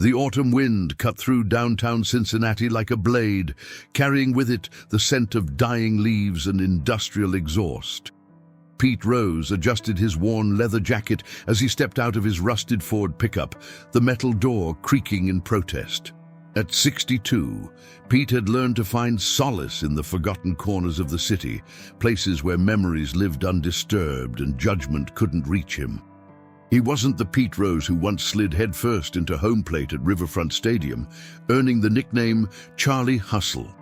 The autumn wind cut through downtown Cincinnati like a blade, carrying with it the scent of dying leaves and industrial exhaust. Pete rose, adjusted his worn leather jacket as he stepped out of his rusted Ford pickup, the metal door creaking in protest. At 62, Pete had learned to find solace in the forgotten corners of the city, places where memories lived undisturbed and judgment couldn't reach him. He wasn't the Pete Rose who once slid headfirst into home plate at Riverfront Stadium, earning the nickname Charlie Hustle.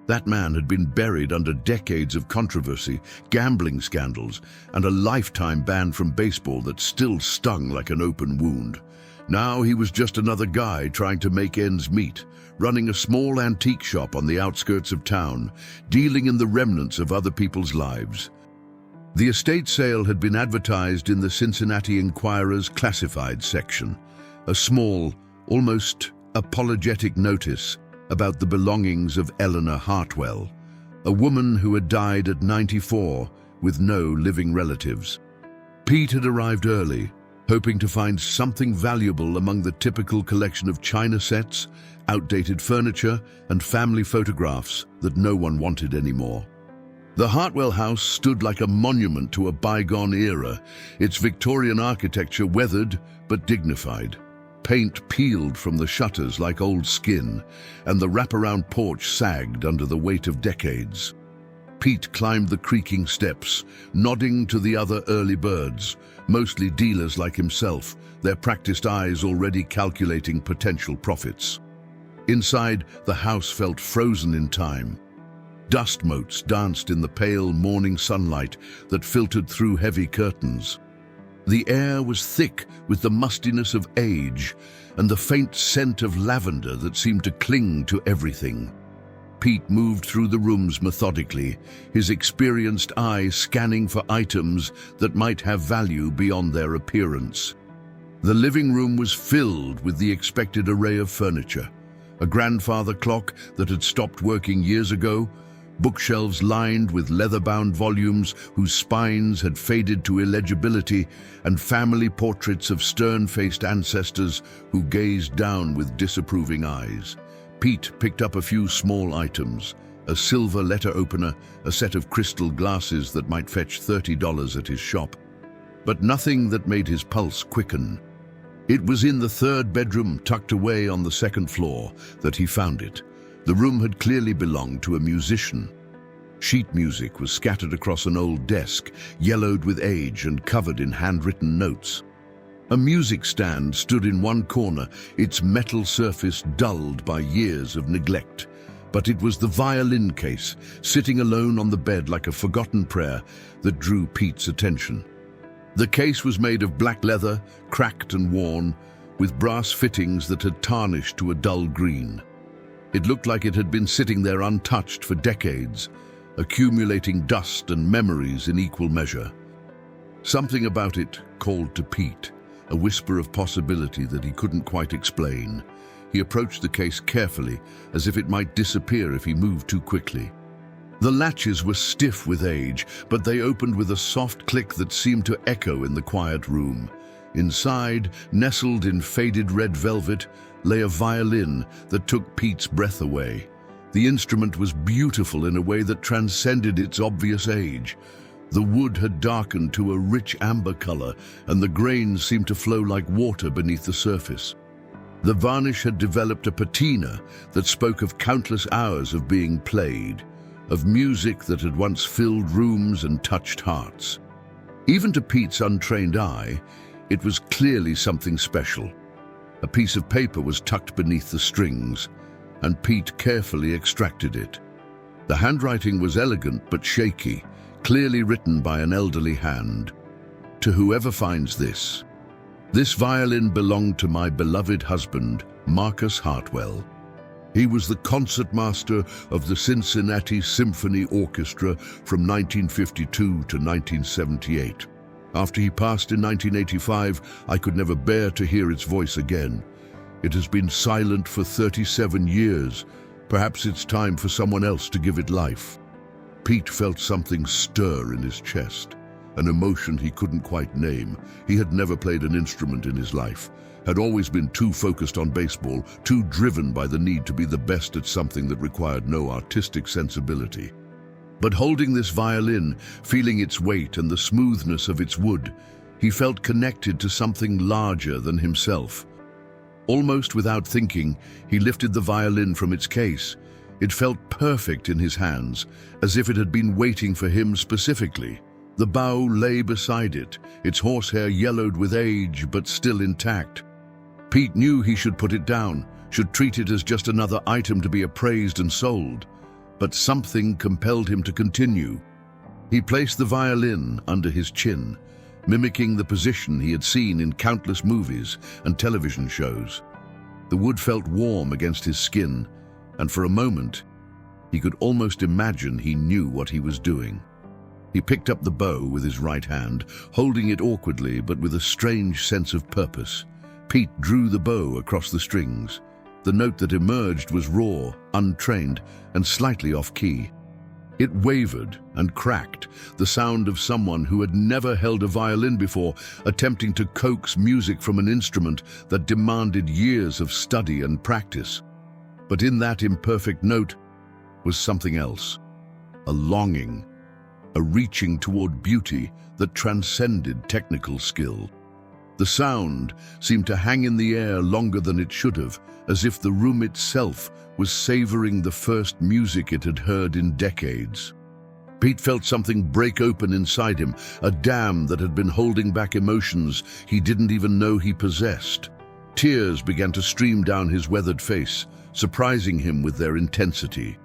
That man had been buried under decades of controversy, gambling scandals, and a lifetime ban from baseball that still stung like an open wound. Now he was just another guy trying to make ends meet, running a small antique shop on the outskirts of town, dealing in the remnants of other people's lives. The estate sale had been advertised in the Cincinnati Enquirer's classified section, a small, almost apologetic notice about the belongings of Eleanor Hartwell, a woman who had died at 94 with no living relatives. Pete had arrived early, hoping to find something valuable among the typical collection of china sets, outdated furniture, and family photographs that no one wanted anymore. The Hartwell house stood like a monument to a bygone era, its Victorian architecture weathered but dignified. Paint peeled from the shutters like old skin, and the wraparound porch sagged under the weight of decades. Pete climbed the creaking steps, nodding to the other early birds, mostly dealers like himself, their practiced eyes already calculating potential profits. Inside, the house felt frozen in time. Dust motes danced in the pale morning sunlight that filtered through heavy curtains. The air was thick with the mustiness of age and the faint scent of lavender that seemed to cling to everything. Pete moved through the rooms methodically, his experienced eye scanning for items that might have value beyond their appearance. The living room was filled with the expected array of furniture. A grandfather clock that had stopped working years ago, bookshelves lined with leather-bound volumes whose spines had faded to illegibility, and family portraits of stern-faced ancestors who gazed down with disapproving eyes. Pete picked up a few small items, a silver letter opener, a set of crystal glasses that might fetch $30 at his shop, but nothing that made his pulse quicken. It was in the third bedroom, tucked away on the second floor, that he found it. The room had clearly belonged to a musician. Sheet music was scattered across an old desk, yellowed with age and covered in handwritten notes. A music stand stood in one corner, its metal surface dulled by years of neglect. But it was the violin case, sitting alone on the bed like a forgotten prayer, that drew Pete's attention. The case was made of black leather, cracked and worn, with brass fittings that had tarnished to a dull green. It looked like it had been sitting there untouched for decades, accumulating dust and memories in equal measure. Something about it called to Pete, a whisper of possibility that he couldn't quite explain. He approached the case carefully, as if it might disappear if he moved too quickly. The latches were stiff with age, but they opened with a soft click that seemed to echo in the quiet room. Inside, nestled in faded red velvet, lay a violin that took Pete's breath away. The instrument was beautiful in a way that transcended its obvious age. The wood had darkened to a rich amber color, and the grains seemed to flow like water beneath the surface. The varnish had developed a patina that spoke of countless hours of being played, of music that had once filled rooms and touched hearts. Even to Pete's untrained eye, it was clearly something special. A piece of paper was tucked beneath the strings, and Pete carefully extracted it. The handwriting was elegant but shaky, clearly written by an elderly hand. To whoever finds this violin belonged to my beloved husband, Marcus Hartwell. He was the concertmaster of the Cincinnati Symphony Orchestra from 1952 to 1978. After he passed in 1985, I could never bear to hear its voice again. It has been silent for 37 years. Perhaps it's time for someone else to give it life. Pete felt something stir in his chest, an emotion he couldn't quite name. He had never played an instrument in his life, had always been too focused on baseball, too driven by the need to be the best at something that required no artistic sensibility. But holding this violin, feeling its weight and the smoothness of its wood, he felt connected to something larger than himself. Almost without thinking, he lifted the violin from its case. It felt perfect in his hands, as if it had been waiting for him specifically. The bow lay beside it, its horsehair yellowed with age but still intact. Pete knew he should put it down, should treat it as just another item to be appraised and sold. But something compelled him to continue. He placed the violin under his chin, mimicking the position he had seen in countless movies and television shows. The wood felt warm against his skin, and for a moment, he could almost imagine he knew what he was doing. He picked up the bow with his right hand, holding it awkwardly but with a strange sense of purpose. Pete drew the bow across the strings. The note that emerged was raw, untrained, and slightly off-key. It wavered and cracked, the sound of someone who had never held a violin before, attempting to coax music from an instrument that demanded years of study and practice. But in that imperfect note was something else, a longing, a reaching toward beauty that transcended technical skill. The sound seemed to hang in the air longer than it should have, as if the room itself was savoring the first music it had heard in decades. Pete felt something break open inside him, a dam that had been holding back emotions he didn't even know he possessed. Tears began to stream down his weathered face, surprising him with their intensity.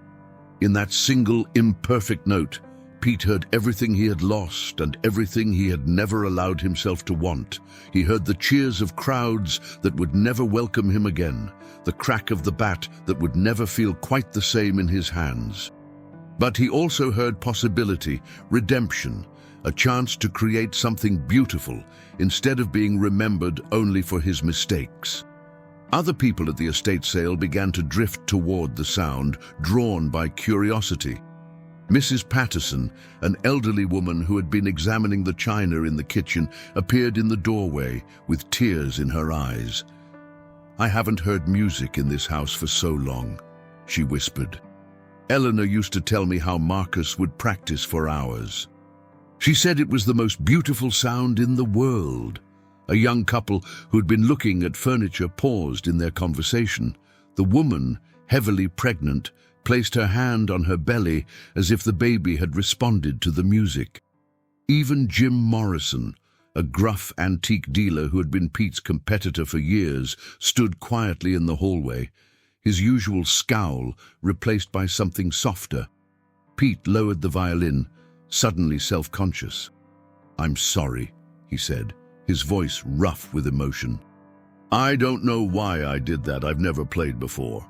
In that single, imperfect note, Pete heard everything he had lost and everything he had never allowed himself to want. He heard the cheers of crowds that would never welcome him again, the crack of the bat that would never feel quite the same in his hands. But he also heard possibility, redemption, a chance to create something beautiful instead of being remembered only for his mistakes. Other people at the estate sale began to drift toward the sound, drawn by curiosity. Mrs. Patterson, an elderly woman who had been examining the china in the kitchen, appeared in the doorway with tears in her eyes. "I haven't heard music in this house for so long," she whispered. "Eleanor used to tell me how Marcus would practice for hours. She said it was the most beautiful sound in the world." A young couple who'd been looking at furniture paused in their conversation. The woman, heavily pregnant, placed her hand on her belly as if the baby had responded to the music. Even Jim Morrison, a gruff antique dealer who had been Pete's competitor for years, stood quietly in the hallway, his usual scowl replaced by something softer. Pete lowered the violin, suddenly self-conscious. "I'm sorry," he said, his voice rough with emotion. "I don't know why I did that. I've never played before."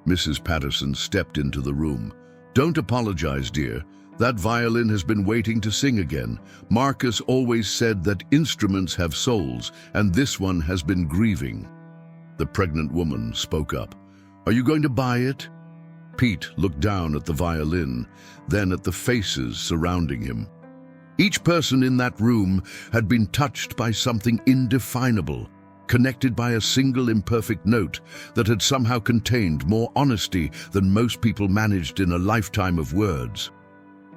Mrs. Patterson stepped into the room. "Don't apologize, dear. That violin has been waiting to sing again. Marcus always said that instruments have souls, and this one has been grieving." The pregnant woman spoke up. "Are you going to buy it?" Pete looked down at the violin, then at the faces surrounding him. Each person in that room had been touched by something indefinable, connected by a single imperfect note that had somehow contained more honesty than most people managed in a lifetime of words.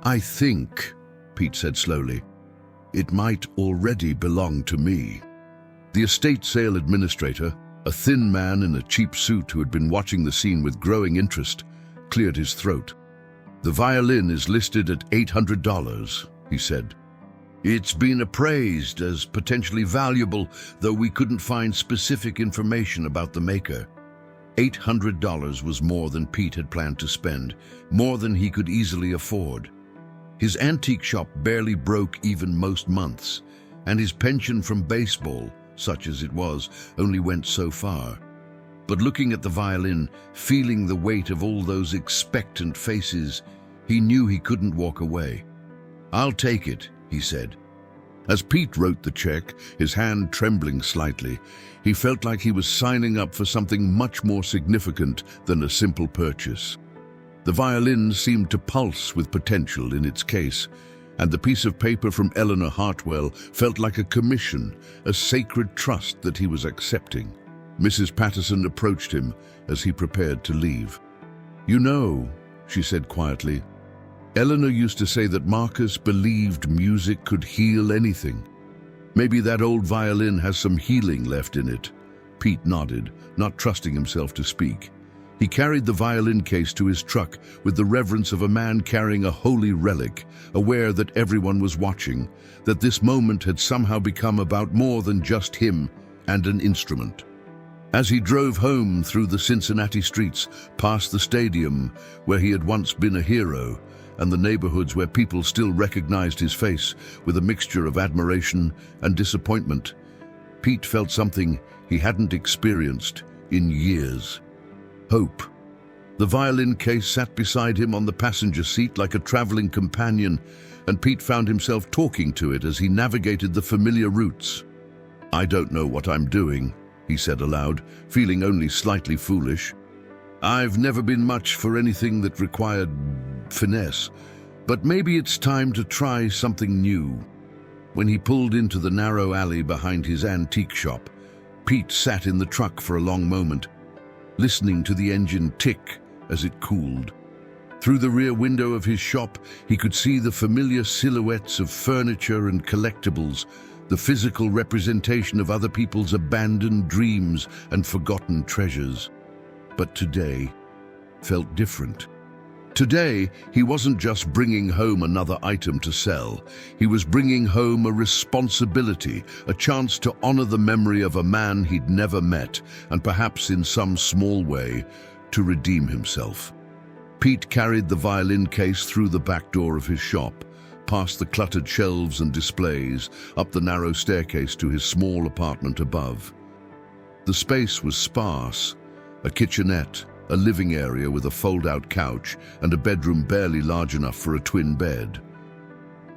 "I think," Pete said slowly, "it might already belong to me." The estate sale administrator, a thin man in a cheap suit who had been watching the scene with growing interest, cleared his throat. "The violin is listed at $800, he said. "It's been appraised as potentially valuable, though we couldn't find specific information about the maker." $800 was more than Pete had planned to spend, more than he could easily afford. His antique shop barely broke even most months, and his pension from baseball, such as it was, only went so far. But looking at the violin, feeling the weight of all those expectant faces, he knew he couldn't walk away. "I'll take it," he said. As Pete wrote the check, his hand trembling slightly, he felt like he was signing up for something much more significant than a simple purchase. The violin seemed to pulse with potential in its case, and the piece of paper from Eleanor Hartwell felt like a commission, a sacred trust that he was accepting. Mrs. Patterson approached him as he prepared to leave. "You know," she said quietly, "Eleanor used to say that Marcus believed music could heal anything. Maybe that old violin has some healing left in it." Pete nodded, not trusting himself to speak. He carried the violin case to his truck with the reverence of a man carrying a holy relic, aware that everyone was watching, that this moment had somehow become about more than just him and an instrument. As he drove home through the Cincinnati streets, past the stadium where he had once been a hero, and the neighborhoods where people still recognized his face with a mixture of admiration and disappointment, Pete felt something he hadn't experienced in years. Hope. The violin case sat beside him on the passenger seat like a traveling companion, and Pete found himself talking to it as he navigated the familiar routes. "I don't know what I'm doing," he said aloud, feeling only slightly foolish. "I've never been much for anything that required finesse, but maybe it's time to try something new." When he pulled into the narrow alley behind his antique shop, Pete sat in the truck for a long moment, listening to the engine tick as it cooled. Through the rear window of his shop, he could see the familiar silhouettes of furniture and collectibles, the physical representation of other people's abandoned dreams and forgotten treasures. But today felt different. Today, he wasn't just bringing home another item to sell. He was bringing home a responsibility, a chance to honor the memory of a man he'd never met, and perhaps in some small way, to redeem himself. Pete carried the violin case through the back door of his shop, past the cluttered shelves and displays, up the narrow staircase to his small apartment above. The space was sparse, a kitchenette, a living area with a fold-out couch, and a bedroom barely large enough for a twin bed.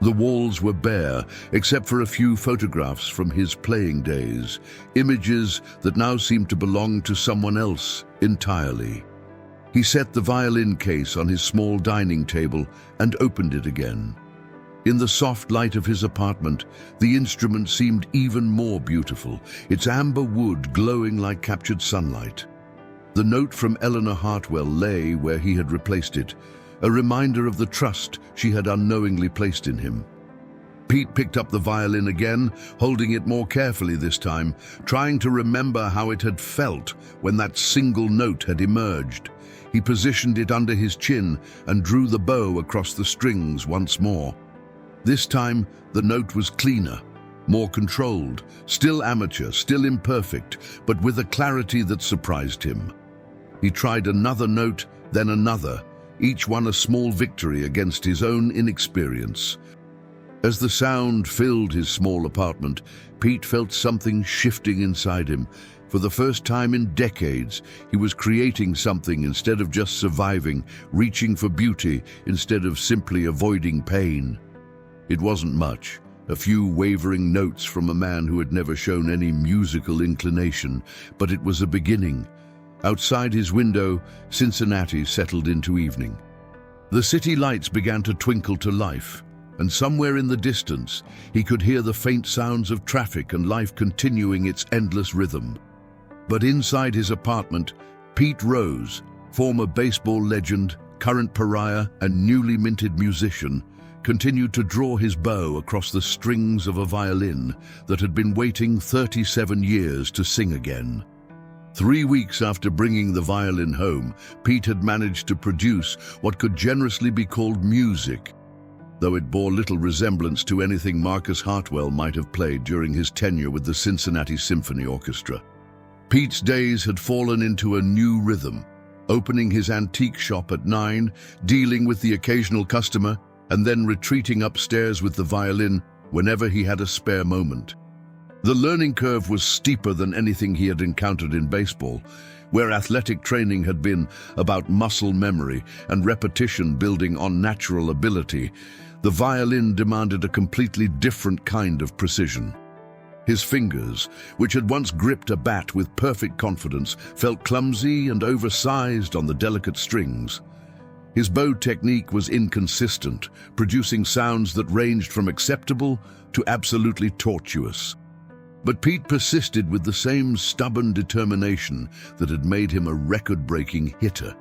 The walls were bare, except for a few photographs from his playing days, images that now seemed to belong to someone else entirely. He set the violin case on his small dining table and opened it again. In the soft light of his apartment, the instrument seemed even more beautiful, its amber wood glowing like captured sunlight. The note from Eleanor Hartwell lay where he had replaced it, a reminder of the trust she had unknowingly placed in him. Pete picked up the violin again, holding it more carefully this time, trying to remember how it had felt when that single note had emerged. He positioned it under his chin and drew the bow across the strings once more. This time, the note was cleaner, more controlled, still amateur, still imperfect, but with a clarity that surprised him. He tried another note, then another, each one a small victory against his own inexperience. As the sound filled his small apartment, Pete felt something shifting inside him. For the first time in decades, he was creating something instead of just surviving, reaching for beauty instead of simply avoiding pain. It wasn't much, a few wavering notes from a man who had never shown any musical inclination, but it was a beginning. Outside his window, Cincinnati settled into evening. The city lights began to twinkle to life, and somewhere in the distance, he could hear the faint sounds of traffic and life continuing its endless rhythm. But inside his apartment, Pete Rose, former baseball legend, current pariah, and newly minted musician, continued to draw his bow across the strings of a violin that had been waiting 37 years to sing again. 3 weeks after bringing the violin home, Pete had managed to produce what could generously be called music, though it bore little resemblance to anything Marcus Hartwell might have played during his tenure with the Cincinnati Symphony Orchestra. Pete's days had fallen into a new rhythm, opening his antique shop at 9, dealing with the occasional customer, and then retreating upstairs with the violin whenever he had a spare moment. The learning curve was steeper than anything he had encountered in baseball, where athletic training had been about muscle memory and repetition building on natural ability. The violin demanded a completely different kind of precision. His fingers, which had once gripped a bat with perfect confidence, felt clumsy and oversized on the delicate strings. His bow technique was inconsistent, producing sounds that ranged from acceptable to absolutely tortuous. But Pete persisted with the same stubborn determination that had made him a record-breaking hitter.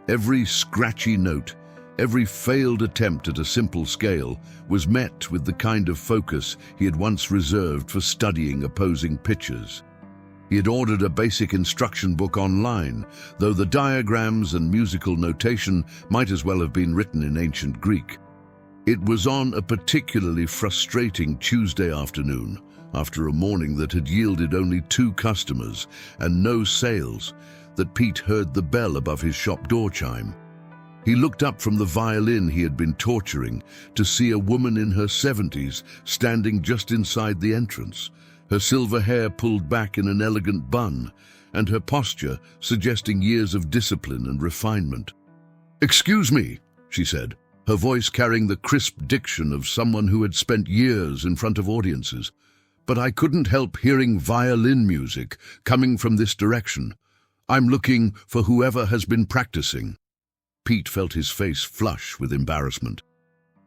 Every scratchy note, every failed attempt at a simple scale was met with the kind of focus he had once reserved for studying opposing pitchers. He had ordered a basic instruction book online, though the diagrams and musical notation might as well have been written in ancient Greek. It was on a particularly frustrating Tuesday afternoon, after a morning that had yielded only 2 customers and no sales, that Pete heard the bell above his shop door chime. He looked up from the violin he had been torturing to see a woman in her 70s standing just inside the entrance, her silver hair pulled back in an elegant bun, and her posture suggesting years of discipline and refinement. "Excuse me," she said, her voice carrying the crisp diction of someone who had spent years in front of audiences, "but I couldn't help hearing violin music coming from this direction. I'm looking for whoever has been practicing." Pete felt his face flush with embarrassment.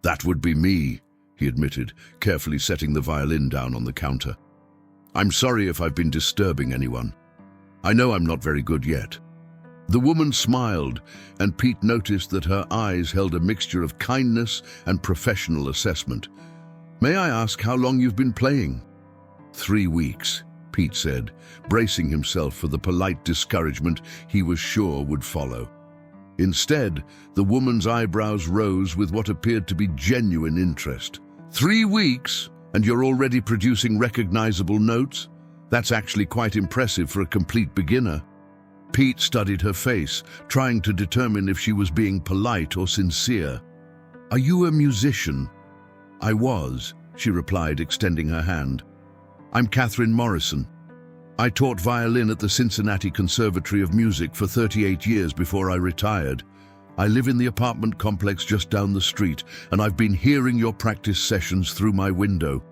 "That would be me," he admitted, carefully setting the violin down on the counter. "I'm sorry if I've been disturbing anyone. I know I'm not very good yet." The woman smiled, and Pete noticed that her eyes held a mixture of kindness and professional assessment. "May I ask how long you've been playing?" 3 weeks, Pete said, bracing himself for the polite discouragement he was sure would follow. Instead, the woman's eyebrows rose with what appeared to be genuine interest. 3 weeks? And you're already producing recognizable notes? That's actually quite impressive for a complete beginner." Pete studied her face, trying to determine if she was being polite or sincere. "Are you a musician?" "I was," she replied, extending her hand. "I'm Catherine Morrison. I taught violin at the Cincinnati Conservatory of Music for 38 years before I retired. I live in the apartment complex just down the street, and I've been hearing your practice sessions through my window."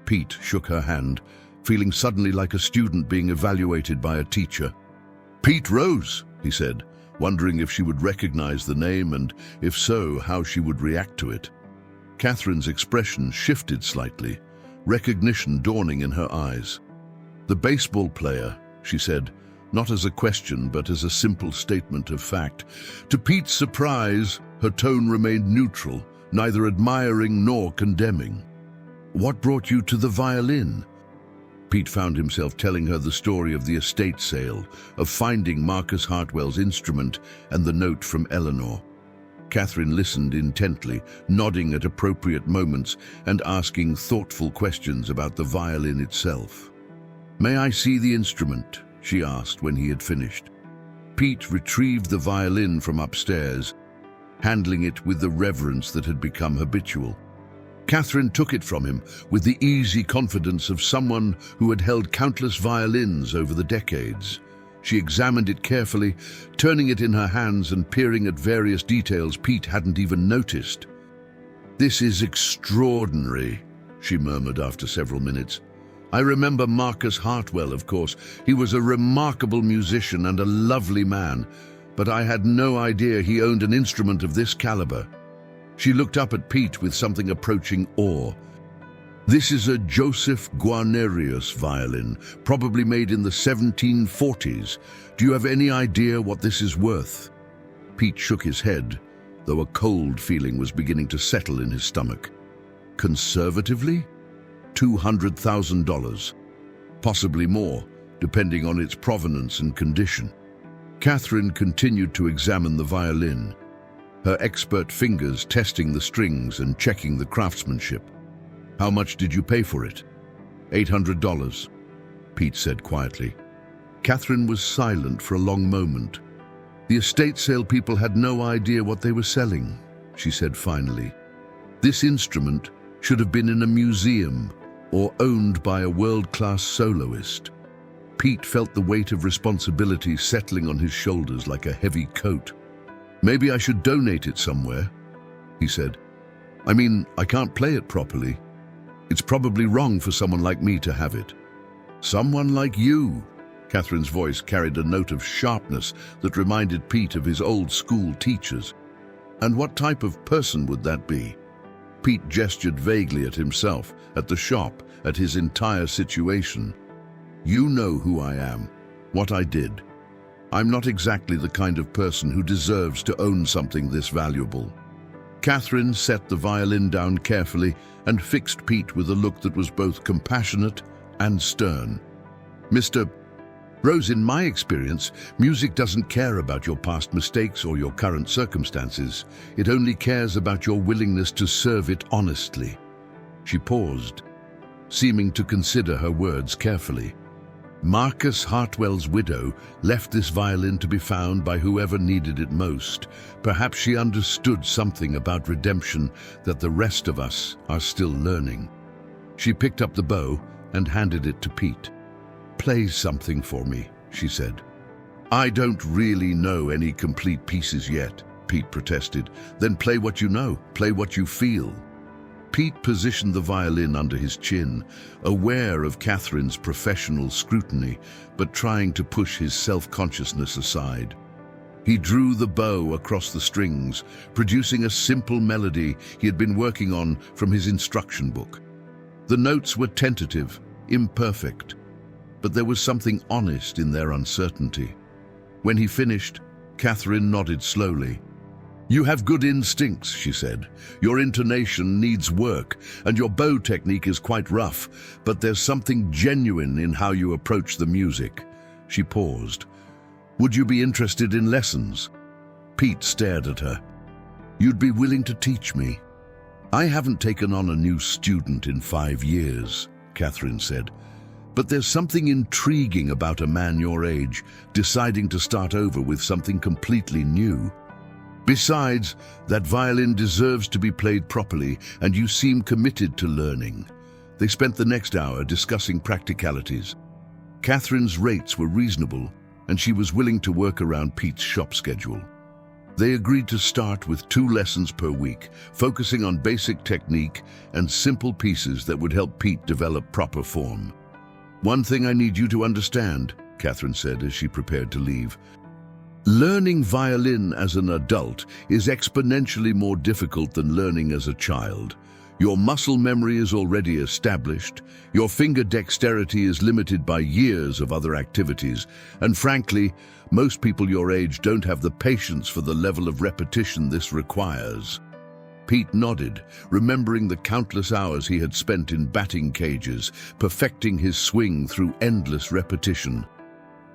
Pete shook her hand, feeling suddenly like a student being evaluated by a teacher. "Pete Rose," he said, wondering if she would recognize the name and, if so, how she would react to it. Catherine's expression shifted slightly, recognition dawning in her eyes. "The baseball player," she said, not as a question but as a simple statement of fact. To Pete's surprise, her tone remained neutral, neither admiring nor condemning. "What brought you to the violin?" Pete found himself telling her the story of the estate sale, of finding Marcus Hartwell's instrument and the note from Eleanor. Catherine listened intently, nodding at appropriate moments and asking thoughtful questions about the violin itself. "May I see the instrument?" she asked when he had finished. Pete retrieved the violin from upstairs, handling it with the reverence that had become habitual. Catherine took it from him with the easy confidence of someone who had held countless violins over the decades. She examined it carefully, turning it in her hands and peering at various details Pete hadn't even noticed. "This is extraordinary," she murmured after several minutes. "I remember Marcus Hartwell, of course. He was a remarkable musician and a lovely man, but I had no idea he owned an instrument of this caliber." She looked up at Pete with something approaching awe. "This is a Joseph Guarnerius violin, probably made in the 1740s. Do you have any idea what this is worth?" Pete shook his head, though a cold feeling was beginning to settle in his stomach. "Conservatively? $200,000. Possibly more, depending on its provenance and condition." Catherine continued to examine the violin, her expert fingers testing the strings and checking the craftsmanship. "How much did you pay for it?" $800, Pete said quietly. Catherine was silent for a long moment. "The estate sale people had no idea what they were selling," she said finally. "This instrument should have been in a museum or owned by a world-class soloist." Pete felt the weight of responsibility settling on his shoulders like a heavy coat. "Maybe I should donate it somewhere," he said. "I mean, I can't play it properly. It's probably wrong for someone like me to have it." "Someone like you?" Catherine's voice carried a note of sharpness that reminded Pete of his old school teachers. "And what type of person would that be?" Pete gestured vaguely at himself, at the shop, at his entire situation. You know who I am, what I did. I'm not exactly the kind of person who deserves to own something this valuable." Catherine set the violin down carefully and fixed Pete with a look that was both compassionate and stern. "Mr. Rose, in my experience, music doesn't care about your past mistakes or your current circumstances. It only cares about your willingness to serve it honestly." She paused, seeming to consider her words carefully. Marcus Hartwell's widow left this violin to be found by whoever needed it most. Perhaps she understood something about redemption that the rest of us are still learning. She picked up the bow and handed it to Pete. "Play something for me," she said. "I don't really know any complete pieces yet," Pete protested. "Then play what you know, play what you feel." Pete positioned the violin under his chin, aware of Catherine's professional scrutiny, but trying to push his self-consciousness aside. He drew the bow across the strings, producing a simple melody he had been working on from his instruction book. The notes were tentative, imperfect, but there was something honest in their uncertainty. When he finished, Catherine nodded slowly. "You have good instincts," she said. "Your intonation needs work, and your bow technique is quite rough, but there's something genuine in how you approach the music." She paused. "Would you be interested in lessons?" Pete stared at her. "You'd be willing to teach me?" "I haven't taken on a new student in 5 years," Catherine said. "But there's something intriguing about a man your age deciding to start over with something completely new. Besides, that violin deserves to be played properly, and you seem committed to learning." They spent the next hour discussing practicalities. Catherine's rates were reasonable, and she was willing to work around Pete's shop schedule. They agreed to start with 2 lessons per week, focusing on basic technique and simple pieces that would help Pete develop proper form. "One thing I need you to understand," Catherine said as she prepared to leave. "Learning violin as an adult is exponentially more difficult than learning as a child. Your muscle memory is already established, your finger dexterity is limited by years of other activities, and frankly, most people your age don't have the patience for the level of repetition this requires." Pete nodded, remembering the countless hours he had spent in batting cages, perfecting his swing through endless repetition.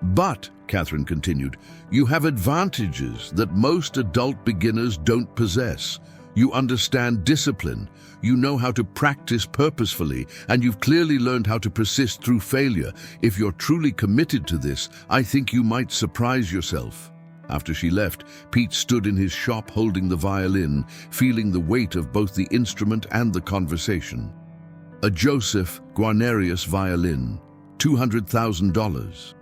"But," Catherine continued, "you have advantages that most adult beginners don't possess. You understand discipline, you know how to practice purposefully, and you've clearly learned how to persist through failure. If you're truly committed to this, I think you might surprise yourself." After she left, Pete stood in his shop holding the violin, feeling the weight of both the instrument and the conversation. A Joseph Guarnerius violin, $200,000.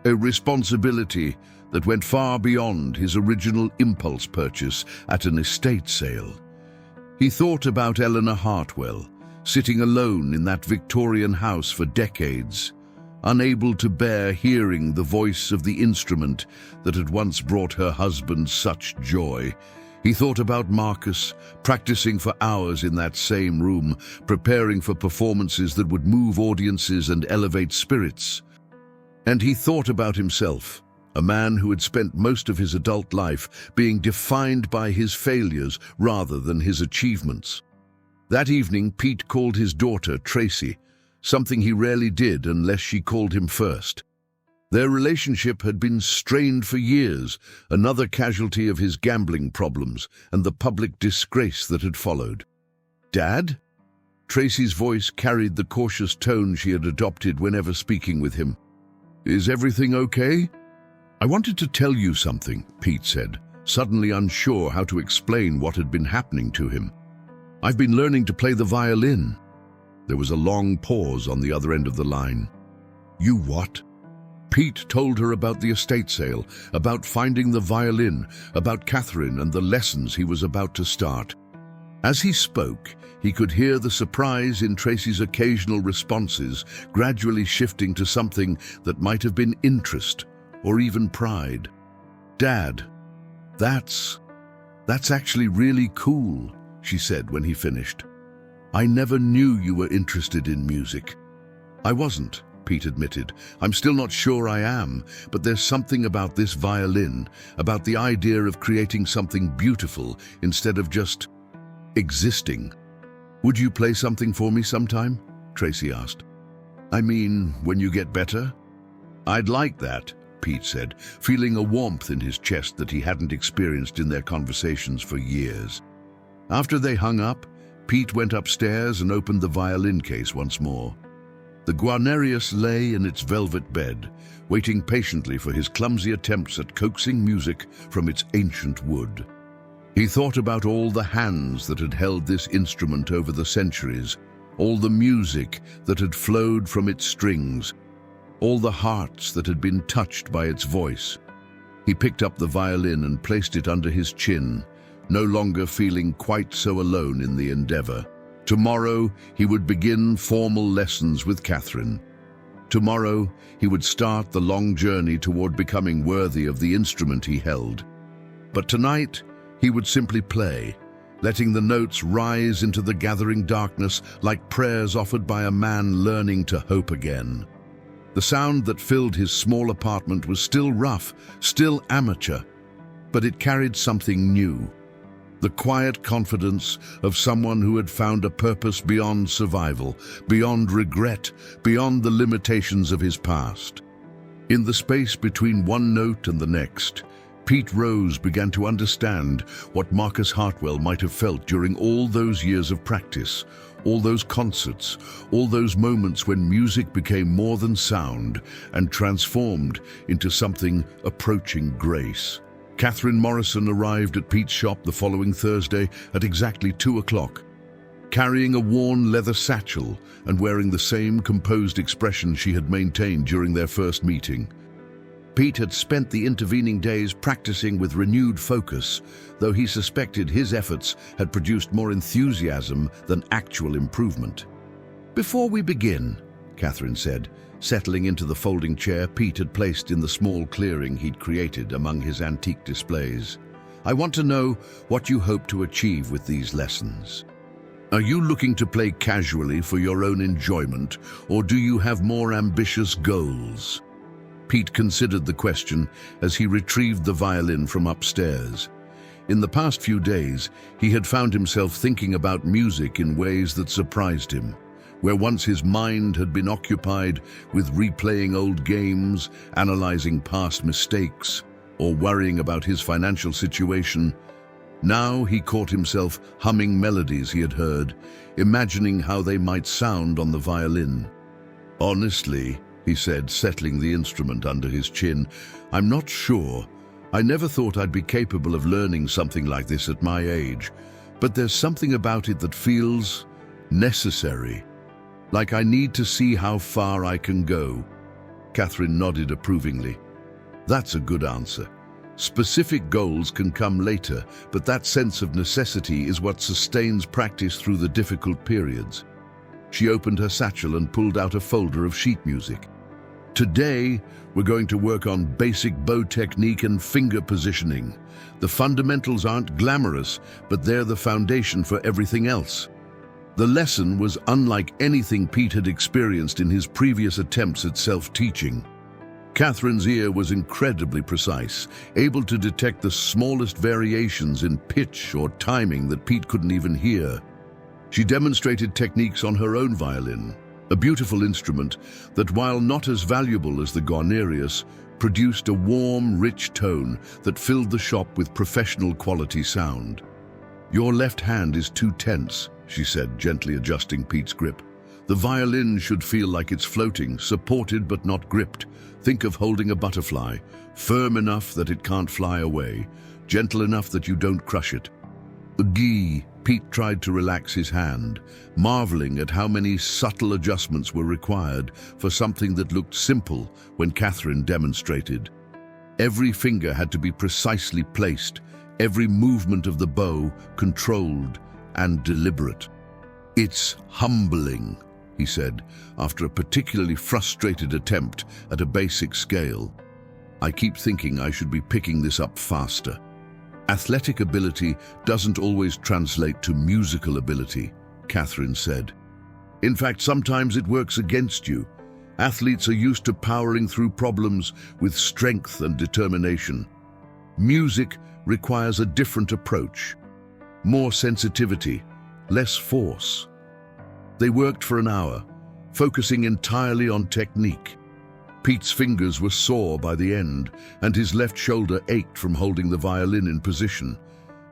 A responsibility that went far beyond his original impulse purchase at an estate sale. He thought about Eleanor Hartwell, sitting alone in that Victorian house for decades, unable to bear hearing the voice of the instrument that had once brought her husband such joy. He thought about Marcus, practicing for hours in that same room, preparing for performances that would move audiences and elevate spirits. And he thought about himself, a man who had spent most of his adult life being defined by his failures rather than his achievements. That evening, Pete called his daughter Tracy, something he rarely did unless she called him first. Their relationship had been strained for years, another casualty of his gambling problems and the public disgrace that had followed. "Dad?" Tracy's voice carried the cautious tone she had adopted whenever speaking with him. "Is everything okay?" "I wanted to tell you something," Pete said, suddenly unsure how to explain what had been happening to him. "I've been learning to play the violin." There was a long pause on the other end of the line. "You what?" Pete told her about the estate sale, about finding the violin, about Catherine and the lessons he was about to start. As he spoke, he could hear the surprise in Tracy's occasional responses, gradually shifting to something that might have been interest or even pride. "Dad, that's actually really cool," she said when he finished. "I never knew you were interested in music." "I wasn't," Pete admitted. "I'm still not sure I am, but there's something about this violin, about the idea of creating something beautiful instead of just existing." "Would you play something for me sometime?" Tracy asked. "I mean, when you get better?" "I'd like that," Pete said, feeling a warmth in his chest that he hadn't experienced in their conversations for years. After they hung up, Pete went upstairs and opened the violin case once more. The Guarnerius lay in its velvet bed, waiting patiently for his clumsy attempts at coaxing music from its ancient wood. He thought about all the hands that had held this instrument over the centuries, all the music that had flowed from its strings, all the hearts that had been touched by its voice. He picked up the violin and placed it under his chin, no longer feeling quite so alone in the endeavor. Tomorrow he would begin formal lessons with Catherine. Tomorrow he would start the long journey toward becoming worthy of the instrument he held. But tonight he would simply play, letting the notes rise into the gathering darkness like prayers offered by a man learning to hope again. The sound that filled his small apartment was still rough, still amateur, but it carried something new. The quiet confidence of someone who had found a purpose beyond survival, beyond regret, beyond the limitations of his past. In the space between one note and the next, Pete Rose began to understand what Marcus Hartwell might have felt during all those years of practice, all those concerts, all those moments when music became more than sound and transformed into something approaching grace. Catherine Morrison arrived at Pete's shop the following Thursday at exactly 2 o'clock, carrying a worn leather satchel and wearing the same composed expression she had maintained during their first meeting. Pete had spent the intervening days practicing with renewed focus, though he suspected his efforts had produced more enthusiasm than actual improvement. "Before we begin," Catherine said, settling into the folding chair Pete had placed in the small clearing he'd created among his antique displays, "I want to know what you hope to achieve with these lessons. Are you looking to play casually for your own enjoyment, or do you have more ambitious goals?" Pete considered the question as he retrieved the violin from upstairs. In the past few days, he had found himself thinking about music in ways that surprised him. Where once his mind had been occupied with replaying old games, analyzing past mistakes, or worrying about his financial situation, now he caught himself humming melodies he had heard, imagining how they might sound on the violin. "Honestly," he said, settling the instrument under his chin, "I'm not sure. I never thought I'd be capable of learning something like this at my age, but there's something about it that feels necessary. Like I need to see how far I can go." Catherine nodded approvingly. "That's a good answer. Specific goals can come later, but that sense of necessity is what sustains practice through the difficult periods." She opened her satchel and pulled out a folder of sheet music. "Today, we're going to work on basic bow technique and finger positioning. The fundamentals aren't glamorous, but they're the foundation for everything else." The lesson was unlike anything Pete had experienced in his previous attempts at self-teaching. Catherine's ear was incredibly precise, able to detect the smallest variations in pitch or timing that Pete couldn't even hear. She demonstrated techniques on her own violin, a beautiful instrument that, while not as valuable as the Guarnerius, produced a warm, rich tone that filled the shop with professional quality sound. "Your left hand is too tense," she said, gently adjusting Pete's grip. "The violin should feel like it's floating, supported but not gripped. Think of holding a butterfly, firm enough that it can't fly away, gentle enough that you don't crush it." "Gee," Pete tried to relax his hand, marveling at how many subtle adjustments were required for something that looked simple when Catherine demonstrated. Every finger had to be precisely placed, every movement of the bow controlled and deliberate. "It's humbling," he said, after a particularly frustrated attempt at a basic scale. "I keep thinking I should be picking this up faster." "Athletic ability doesn't always translate to musical ability," Catherine said. "In fact, sometimes it works against you. Athletes are used to powering through problems with strength and determination. Music requires a different approach, more sensitivity, less force. They worked for an hour, focusing entirely on technique. Pete's fingers were sore by the end, and his left shoulder ached from holding the violin in position,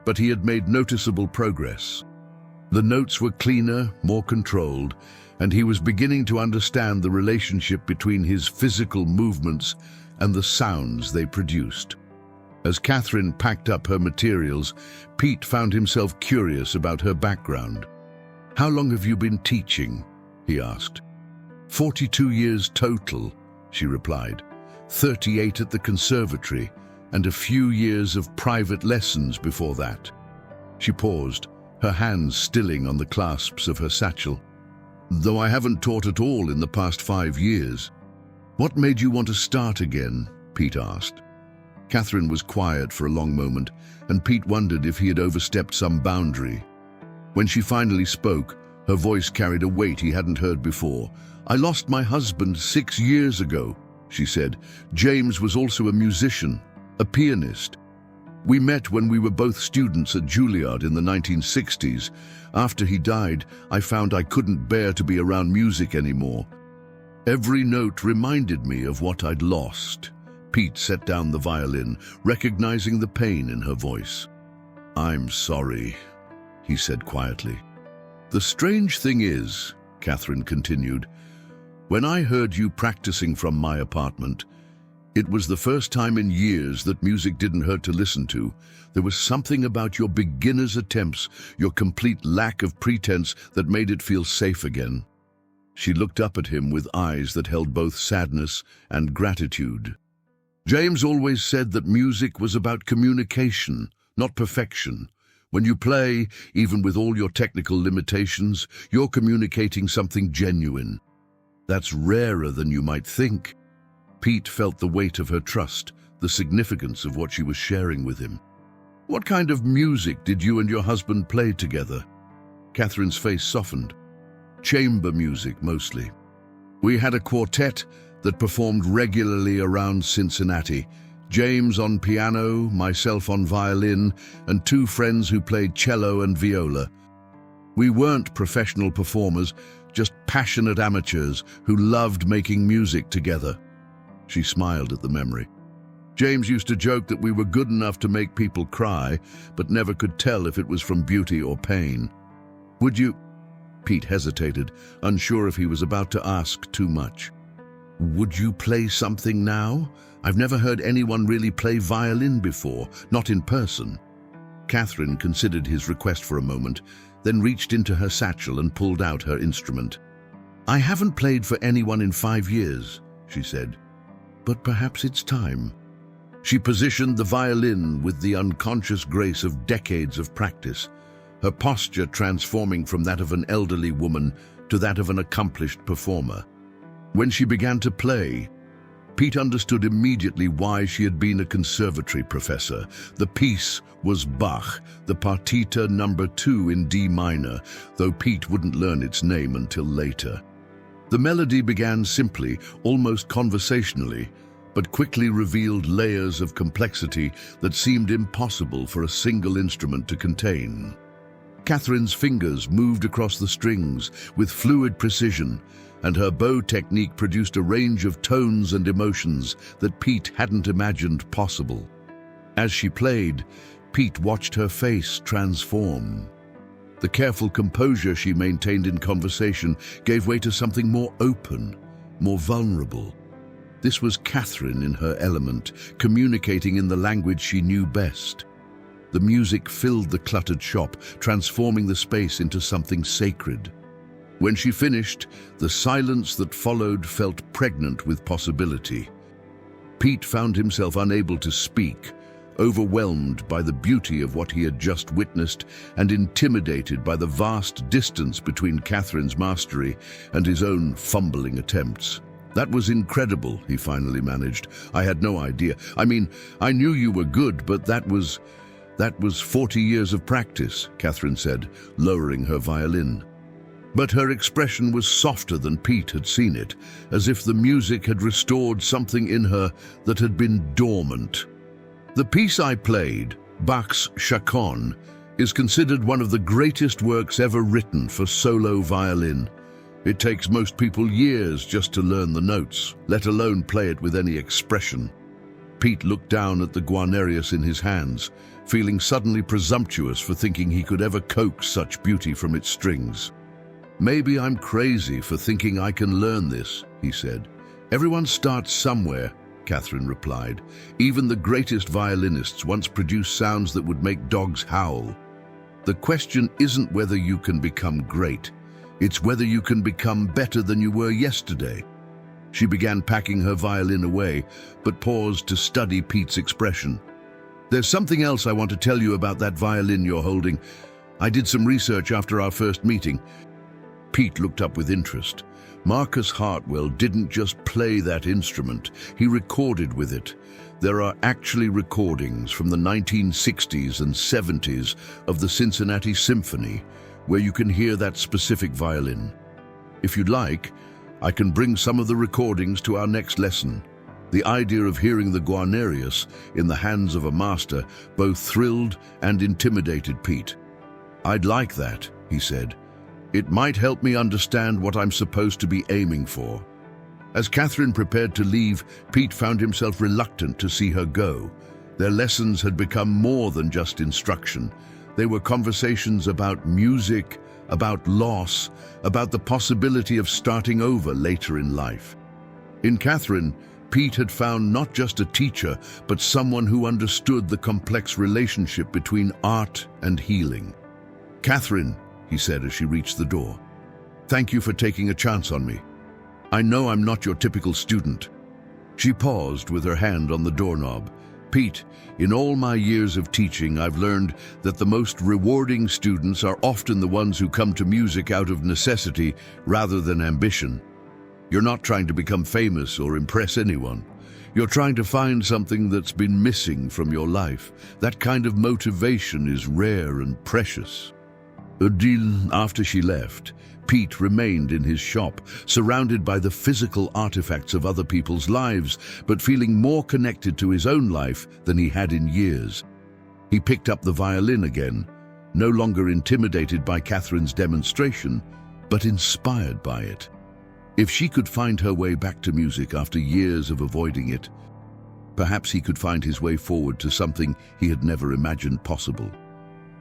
but he had made noticeable progress. The notes were cleaner, more controlled, and he was beginning to understand the relationship between his physical movements and the sounds they produced. As Catherine packed up her materials, Pete found himself curious about her background. "How long have you been teaching?" he asked. 42 years total," she replied. 38 at the conservatory, and a few years of private lessons before that. She paused, her hands stilling on the clasps of her satchel. "Though I haven't taught at all in the past 5 years." "What made you want to start again?" Pete asked. Catherine was quiet for a long moment, and Pete wondered if he had overstepped some boundary. When she finally spoke, her voice carried a weight he hadn't heard before. "I lost my husband 6 years ago," she said. "James was also a musician, a pianist. We met when we were both students at Juilliard in the 1960s. After he died, I found I couldn't bear to be around music anymore. Every note reminded me of what I'd lost." Pete set down the violin, recognizing the pain in her voice. "I'm sorry," he said quietly. "The strange thing is," Catherine continued, "when I heard you practicing from my apartment, it was the first time in years that music didn't hurt to listen to. There was something about your beginner's attempts, your complete lack of pretense, that made it feel safe again." She looked up at him with eyes that held both sadness and gratitude. "James always said that music was about communication, not perfection. When you play, even with all your technical limitations, you're communicating something genuine. That's rarer than you might think." Pete felt the weight of her trust, the significance of what she was sharing with him. "What kind of music did you and your husband play together?" Catherine's face softened. "Chamber music, mostly. We had a quartet that performed regularly around Cincinnati. James on piano, myself on violin, and 2 friends who played cello and viola. We weren't professional performers, just passionate amateurs who loved making music together." She smiled at the memory. "James used to joke that we were good enough to make people cry, but never could tell if it was from beauty or pain. Would you—" Pete hesitated, unsure if he was about to ask too much. "Would you play something now? I've never heard anyone really play violin before, not in person." Catherine considered his request for a moment, then reached into her satchel and pulled out her instrument. "I haven't played for anyone in 5 years," she said, "but perhaps it's time." She positioned the violin with the unconscious grace of decades of practice, her posture transforming from that of an elderly woman to that of an accomplished performer. When she began to play, Pete understood immediately why she had been a conservatory professor. The piece was Bach, the Partita No. 2 in D minor, though Pete wouldn't learn its name until later. The melody began simply, almost conversationally, but quickly revealed layers of complexity that seemed impossible for a single instrument to contain. Catherine's fingers moved across the strings with fluid precision, and her bow technique produced a range of tones and emotions that Pete hadn't imagined possible. As she played, Pete watched her face transform. The careful composure she maintained in conversation gave way to something more open, more vulnerable. This was Catherine in her element, communicating in the language she knew best. The music filled the cluttered shop, transforming the space into something sacred. When she finished, the silence that followed felt pregnant with possibility. Pete found himself unable to speak, overwhelmed by the beauty of what he had just witnessed and intimidated by the vast distance between Catherine's mastery and his own fumbling attempts. "That was incredible," he finally managed. "I had no idea. I mean, I knew you were good, but that was 40 years of practice," Catherine said, lowering her violin. But her expression was softer than Pete had seen it, as if the music had restored something in her that had been dormant. The piece I played, Bach's Chaconne, is considered one of the greatest works ever written for solo violin. It takes most people years just to learn the notes, let alone play it with any expression. Pete looked down at the Guarnerius in his hands, feeling suddenly presumptuous for thinking he could ever coax such beauty from its strings. "Maybe I'm crazy for thinking I can learn this," he said. "Everyone starts somewhere," Catherine replied. "Even the greatest violinists once produced sounds that would make dogs howl. The question isn't whether you can become great, it's whether you can become better than you were yesterday." She began packing her violin away, but paused to study Pete's expression. "There's something else I want to tell you about that violin you're holding. I did some research after our first meeting." Pete looked up with interest. Marcus Hartwell didn't just play that instrument, he recorded with it. There are actually recordings from the 1960s and 70s of the Cincinnati Symphony, where you can hear that specific violin. If you'd like, I can bring some of the recordings to our next lesson. The idea of hearing the Guarnerius in the hands of a master both thrilled and intimidated Pete. "I'd like that," he said. "It might help me understand what I'm supposed to be aiming for." As Catherine prepared to leave, Pete found himself reluctant to see her go. Their lessons had become more than just instruction. They were conversations about music, about loss, about the possibility of starting over later in life. In Catherine, Pete had found not just a teacher, but someone who understood the complex relationship between art and healing. "Catherine," he said as she reached the door, "thank you for taking a chance on me. I know I'm not your typical student." She paused with her hand on the doorknob. "Pete, in all my years of teaching, I've learned that the most rewarding students are often the ones who come to music out of necessity rather than ambition. You're not trying to become famous or impress anyone. You're trying to find something that's been missing from your life. That kind of motivation is rare and precious." After she left, Pete remained in his shop, surrounded by the physical artifacts of other people's lives, but feeling more connected to his own life than he had in years. He picked up the violin again, no longer intimidated by Catherine's demonstration, but inspired by it. If she could find her way back to music after years of avoiding it, perhaps he could find his way forward to something he had never imagined possible.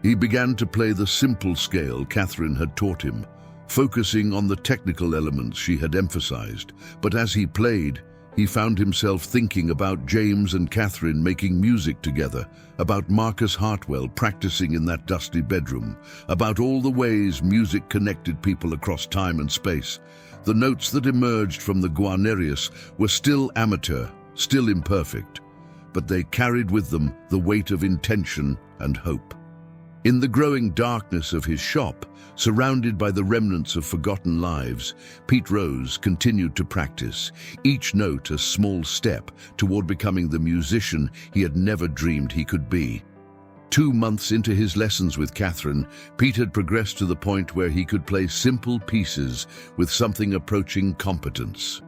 He began to play the simple scale Catherine had taught him, focusing on the technical elements she had emphasized. But as he played, he found himself thinking about James and Catherine making music together, about Marcus Hartwell practicing in that dusty bedroom, about all the ways music connected people across time and space. The notes that emerged from the Guarnerius were still amateur, still imperfect, but they carried with them the weight of intention and hope. In the growing darkness of his shop, surrounded by the remnants of forgotten lives, Pete Rose continued to practice, each note a small step toward becoming the musician he had never dreamed he could be. 2 months into his lessons with Catherine, Pete had progressed to the point where he could play simple pieces with something approaching competence.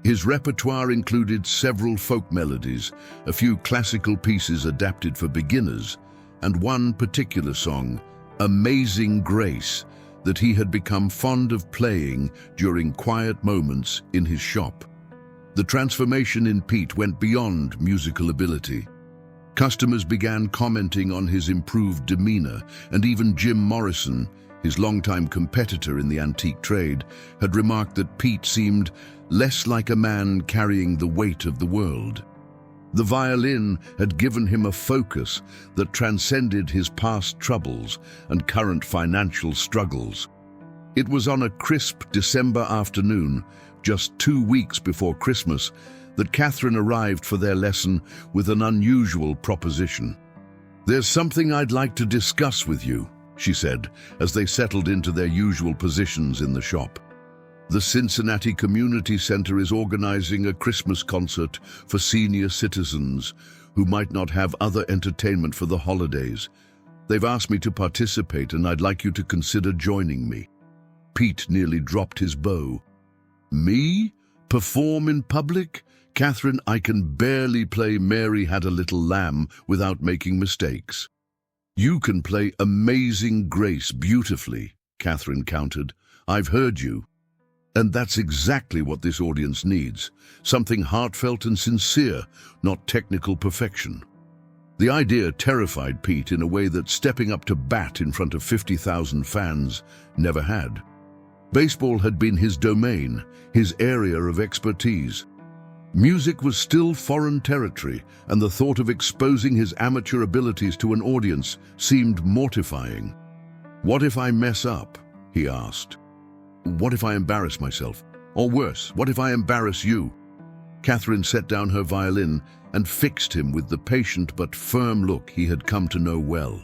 His repertoire included several folk melodies, a few classical pieces adapted for beginners, and one particular song, Amazing Grace, that he had become fond of playing during quiet moments in his shop. The transformation in Pete went beyond musical ability. Customers began commenting on his improved demeanor, and even Jim Morrison, his longtime competitor in the antique trade, had remarked that Pete seemed less like a man carrying the weight of the world. The violin had given him a focus that transcended his past troubles and current financial struggles. It was on a crisp December afternoon, just 2 weeks before Christmas, that Catherine arrived for their lesson with an unusual proposition. "There's something I'd like to discuss with you," she said, as they settled into their usual positions in the shop. "The Cincinnati Community Center is organizing a Christmas concert for senior citizens who might not have other entertainment for the holidays. They've asked me to participate, and I'd like you to consider joining me." Pete nearly dropped his bow. Me? Perform in public? Catherine, I can barely play Mary Had a Little Lamb without making mistakes. You can play Amazing Grace beautifully, Catherine countered. I've heard you. And that's exactly what this audience needs. Something heartfelt and sincere, not technical perfection. The idea terrified Pete in a way that stepping up to bat in front of 50,000 fans never had. Baseball had been his domain, his area of expertise. Music was still foreign territory, and the thought of exposing his amateur abilities to an audience seemed mortifying. What if I mess up? He asked. What if I embarrass myself? Or worse, what if I embarrass you? Catherine set down her violin and fixed him with the patient but firm look he had come to know well.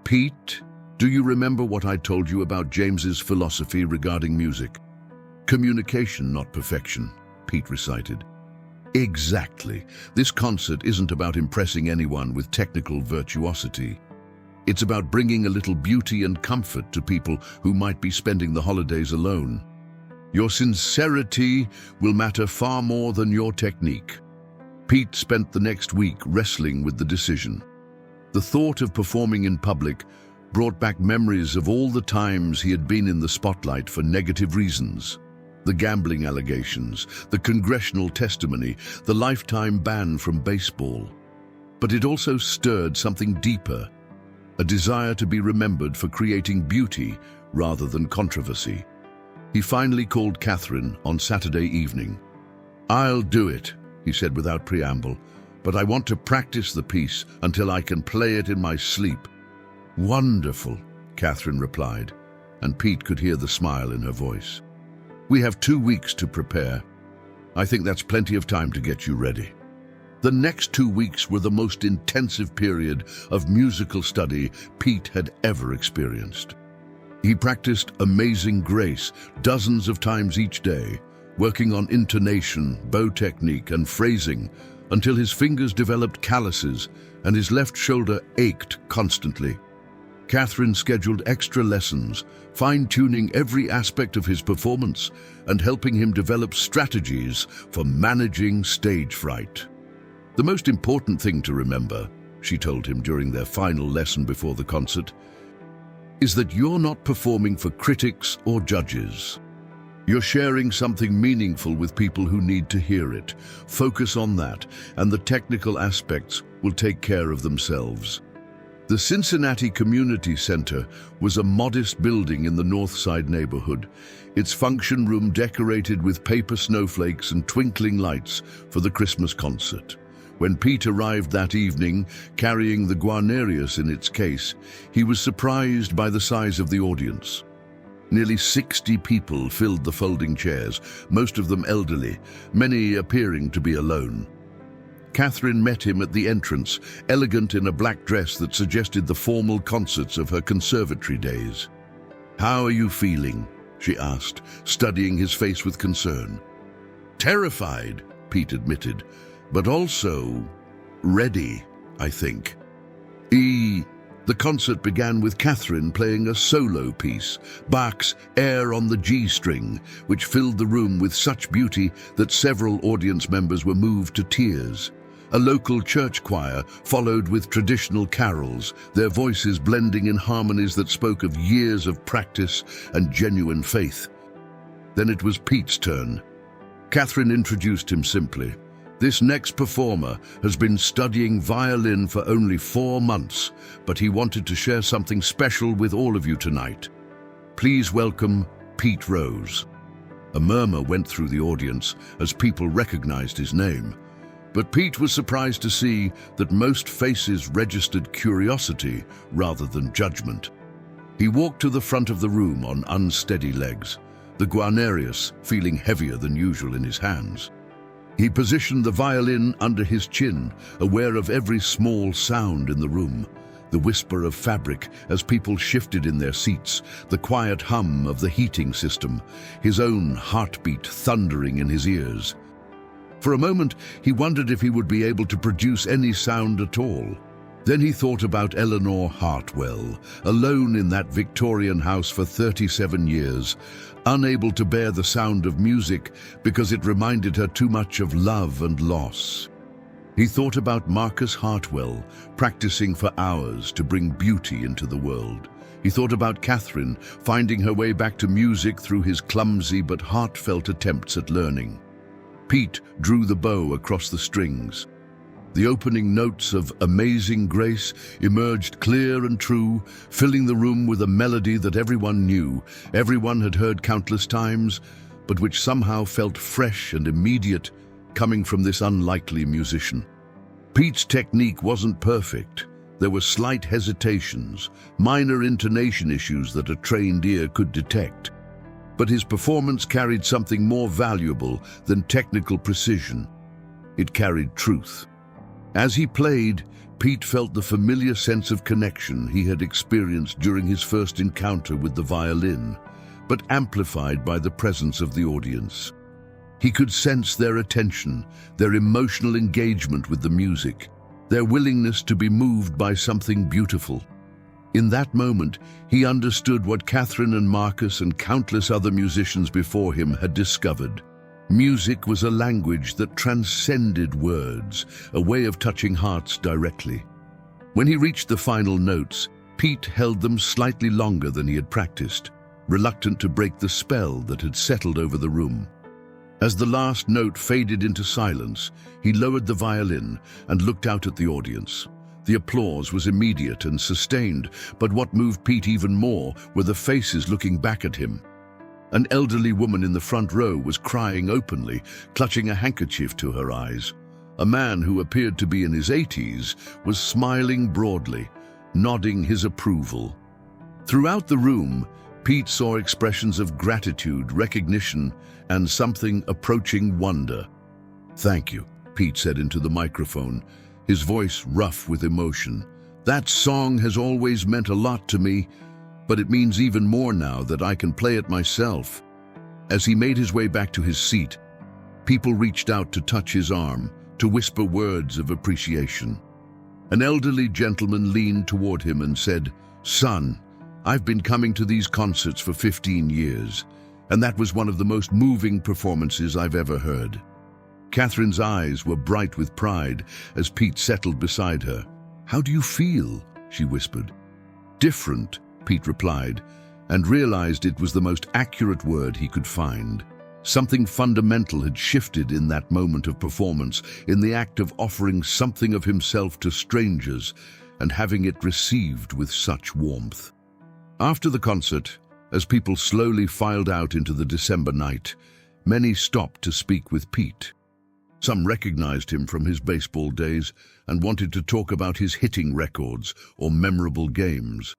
Pete, do you remember what I told you about James's philosophy regarding music? Communication, not perfection, Pete recited. Exactly. This concert isn't about impressing anyone with technical virtuosity. It's about bringing a little beauty and comfort to people who might be spending the holidays alone. Your sincerity will matter far more than your technique. Pete spent the next week wrestling with the decision. The thought of performing in public brought back memories of all the times he had been in the spotlight for negative reasons. The gambling allegations, the congressional testimony, the lifetime ban from baseball. But it also stirred something deeper, a desire to be remembered for creating beauty rather than controversy. He finally called Catherine on Saturday evening. I'll do it, he said without preamble, but I want to practice the piece until I can play it in my sleep. Wonderful, Catherine replied, and Pete could hear the smile in her voice. We have 2 weeks to prepare. I think that's plenty of time to get you ready. The next 2 weeks were the most intensive period of musical study Pete had ever experienced. He practiced Amazing Grace dozens of times each day, working on intonation, bow technique, and phrasing until his fingers developed calluses and his left shoulder ached constantly. Catherine scheduled extra lessons, fine-tuning every aspect of his performance and helping him develop strategies for managing stage fright. The most important thing to remember, she told him during their final lesson before the concert, is that you're not performing for critics or judges. You're sharing something meaningful with people who need to hear it. Focus on that, and the technical aspects will take care of themselves. The Cincinnati Community Center was a modest building in the North Side neighborhood, its function room decorated with paper snowflakes and twinkling lights for the Christmas concert. When Pete arrived that evening, carrying the Guarnerius in its case, he was surprised by the size of the audience. Nearly 60 people filled the folding chairs, most of them elderly, many appearing to be alone. Catherine met him at the entrance, elegant in a black dress that suggested the formal concerts of her conservatory days. How are you feeling? She asked, studying his face with concern. Terrified, Pete admitted, but also ready, I think. The concert began with Catherine playing a solo piece, Bach's Air on the G string, which filled the room with such beauty that several audience members were moved to tears. A local church choir followed with traditional carols, their voices blending in harmonies that spoke of years of practice and genuine faith. Then it was Pete's turn. Catherine introduced him simply. This next performer has been studying violin for only 4 months, but he wanted to share something special with all of you tonight. Please welcome Pete Rose. A murmur went through the audience as people recognized his name. But Pete was surprised to see that most faces registered curiosity rather than judgment. He walked to the front of the room on unsteady legs, the Guarnerius feeling heavier than usual in his hands. He positioned the violin under his chin, aware of every small sound in the room, the whisper of fabric as people shifted in their seats, the quiet hum of the heating system, his own heartbeat thundering in his ears. For a moment, he wondered if he would be able to produce any sound at all. Then he thought about Eleanor Hartwell, alone in that Victorian house for 37 years, unable to bear the sound of music because it reminded her too much of love and loss. He thought about Marcus Hartwell, practicing for hours to bring beauty into the world. He thought about Catherine, finding her way back to music through his clumsy but heartfelt attempts at learning. Pete drew the bow across the strings. The opening notes of Amazing Grace emerged clear and true, filling the room with a melody that everyone knew, everyone had heard countless times, but which somehow felt fresh and immediate, coming from this unlikely musician. Pete's technique wasn't perfect. There were slight hesitations, minor intonation issues that a trained ear could detect. But his performance carried something more valuable than technical precision. It carried truth. As he played, Pete felt the familiar sense of connection he had experienced during his first encounter with the violin, but amplified by the presence of the audience. He could sense their attention, their emotional engagement with the music, their willingness to be moved by something beautiful. In that moment, he understood what Catherine and Marcus and countless other musicians before him had discovered. Music was a language that transcended words, a way of touching hearts directly. When he reached the final notes, Pete held them slightly longer than he had practiced, reluctant to break the spell that had settled over the room. As the last note faded into silence, he lowered the violin and looked out at the audience. The applause was immediate and sustained, but what moved Pete even more were the faces looking back at him. An elderly woman in the front row was crying openly, clutching a handkerchief to her eyes. A man who appeared to be in his 80s was smiling broadly, nodding his approval. Throughout the room, Pete saw expressions of gratitude, recognition, and something approaching wonder. "Thank you," Pete said into the microphone, his voice rough with emotion. "That song has always meant a lot to me, but it means even more now that I can play it myself." As he made his way back to his seat, people reached out to touch his arm, to whisper words of appreciation. An elderly gentleman leaned toward him and said, "Son, I've been coming to these concerts for 15 years, and that was one of the most moving performances I've ever heard." Catherine's eyes were bright with pride as Pete settled beside her. "How do you feel?" she whispered. "Different," Pete replied, and realized it was the most accurate word he could find. Something fundamental had shifted in that moment of performance, in the act of offering something of himself to strangers and having it received with such warmth. After the concert, as people slowly filed out into the December night, many stopped to speak with Pete. Some recognized him from his baseball days and wanted to talk about his hitting records or memorable games.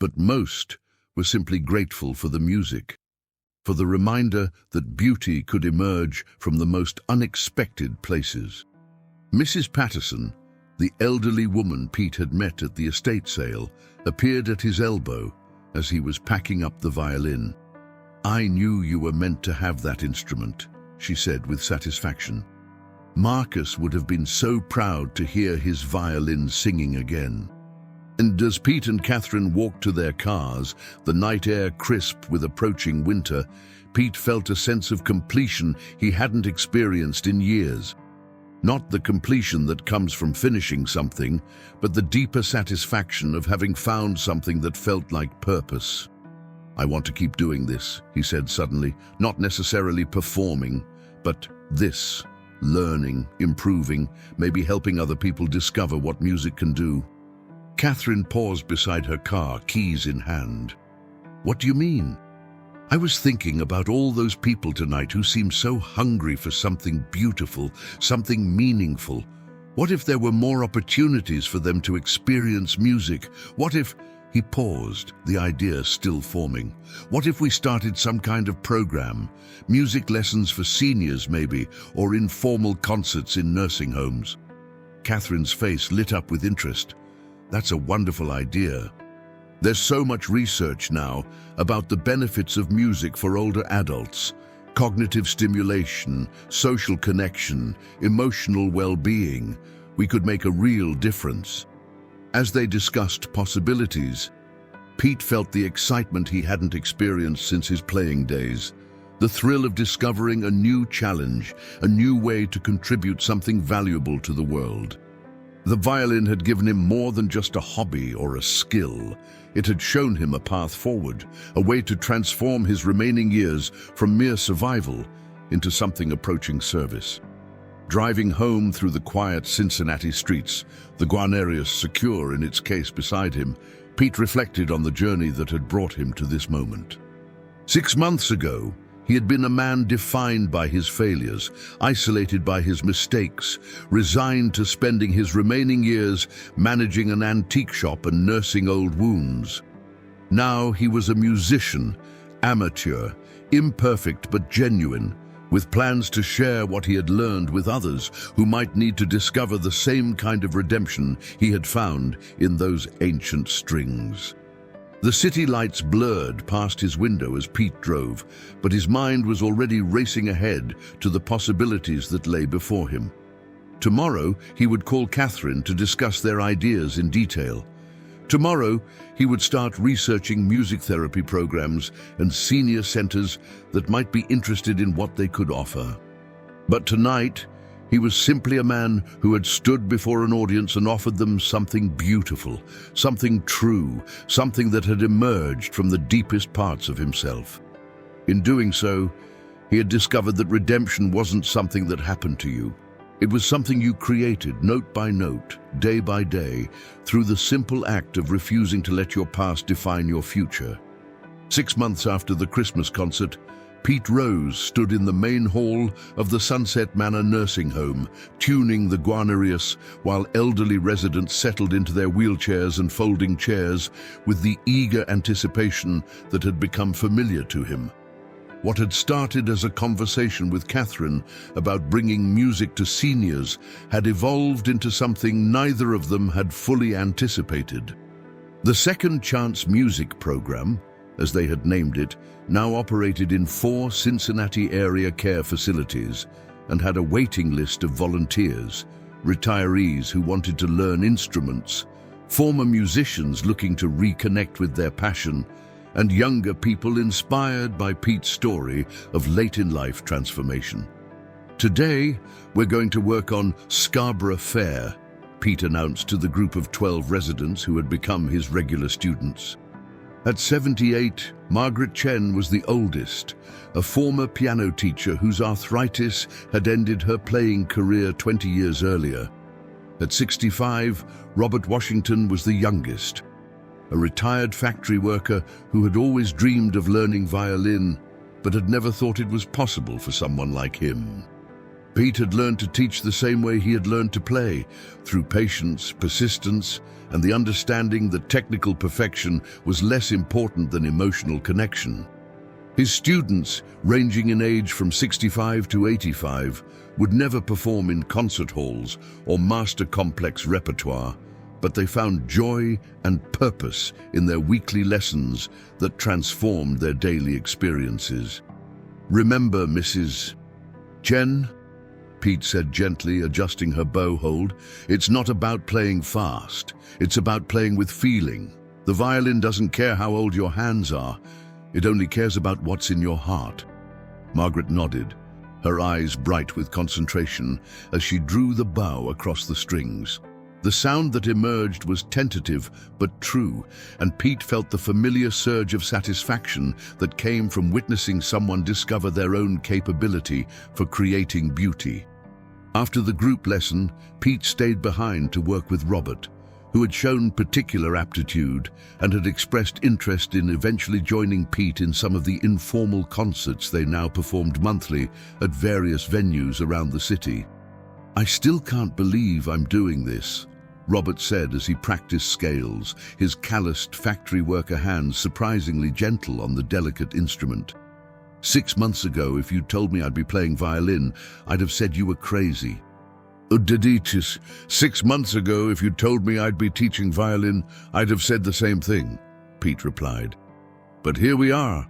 But most were simply grateful for the music, for the reminder that beauty could emerge from the most unexpected places. Mrs. Patterson, the elderly woman Pete had met at the estate sale, appeared at his elbow as he was packing up the violin. "I knew you were meant to have that instrument," she said with satisfaction. "Marcus would have been so proud to hear his violin singing again." And as Pete and Catherine walked to their cars, the night air crisp with approaching winter, Pete felt a sense of completion he hadn't experienced in years. Not the completion that comes from finishing something, but the deeper satisfaction of having found something that felt like purpose. "I want to keep doing this," he said suddenly, "not necessarily performing, but this, learning, improving, maybe helping other people discover what music can do." Catherine paused beside her car, keys in hand. "What do you mean?" "I was thinking about all those people tonight who seem so hungry for something beautiful, something meaningful. What if there were more opportunities for them to experience music? What if—" He paused, the idea still forming. "What if we started some kind of program? Music lessons for seniors maybe, or informal concerts in nursing homes?" Catherine's face lit up with interest. "That's a wonderful idea. There's so much research now about the benefits of music for older adults. Cognitive stimulation, social connection, emotional well-being. We could make a real difference." As they discussed possibilities, Pete felt the excitement he hadn't experienced since his playing days. The thrill of discovering a new challenge, a new way to contribute something valuable to the world. The violin had given him more than just a hobby or a skill. It had shown him a path forward, a way to transform his remaining years from mere survival into something approaching service. Driving home through the quiet Cincinnati streets, the Guarnerius secure in its case beside him, Pete reflected on the journey that had brought him to this moment. 6 months ago, he had been a man defined by his failures, isolated by his mistakes, resigned to spending his remaining years managing an antique shop and nursing old wounds. Now he was a musician, amateur, imperfect but genuine, with plans to share what he had learned with others who might need to discover the same kind of redemption he had found in those ancient strings. The city lights blurred past his window as Pete drove, but his mind was already racing ahead to the possibilities that lay before him. Tomorrow, he would call Catherine to discuss their ideas in detail. Tomorrow, he would start researching music therapy programs and senior centers that might be interested in what they could offer. But tonight, he was simply a man who had stood before an audience and offered them something beautiful, something true, something that had emerged from the deepest parts of himself. In doing so, he had discovered that redemption wasn't something that happened to you. It was something you created note by note, day by day, through the simple act of refusing to let your past define your future. 6 months after the Christmas concert, Pete Rose stood in the main hall of the Sunset Manor nursing home, tuning the Guarnerius while elderly residents settled into their wheelchairs and folding chairs with the eager anticipation that had become familiar to him. What had started as a conversation with Catherine about bringing music to seniors had evolved into something neither of them had fully anticipated. The Second Chance Music Program, as they had named it, now operated in 4 Cincinnati area care facilities and had a waiting list of volunteers, retirees who wanted to learn instruments, former musicians looking to reconnect with their passion, and younger people inspired by Pete's story of late-in-life transformation. Today, we're going to work on Scarborough Fair, Pete announced to the group of 12 residents who had become his regular students. At 78, Margaret Chen was the oldest, a former piano teacher whose arthritis had ended her playing career 20 years earlier. At 65, Robert Washington was the youngest, a retired factory worker who had always dreamed of learning violin, but had never thought it was possible for someone like him. Pete had learned to teach the same way he had learned to play, through patience, persistence, and the understanding that technical perfection was less important than emotional connection. His students, ranging in age from 65 to 85, would never perform in concert halls or master complex repertoire, but they found joy and purpose in their weekly lessons that transformed their daily experiences. "Remember, Mrs. Chen," Pete said gently, adjusting her bow hold, "it's not about playing fast. It's about playing with feeling. The violin doesn't care how old your hands are. It only cares about what's in your heart." Margaret nodded, her eyes bright with concentration as she drew the bow across the strings. The sound that emerged was tentative but true, and Pete felt the familiar surge of satisfaction that came from witnessing someone discover their own capability for creating beauty. After the group lesson, Pete stayed behind to work with Robert, who had shown particular aptitude and had expressed interest in eventually joining Pete in some of the informal concerts they now performed monthly at various venues around the city. "I still can't believe I'm doing this," Robert said as he practiced scales, his calloused factory worker hands surprisingly gentle on the delicate instrument. 6 months ago, if you'd told me I'd be playing violin, I'd have said you were crazy." "Deditis, 6 months ago, if you'd told me I'd be teaching violin, I'd have said the same thing," Pete replied. "But here we are."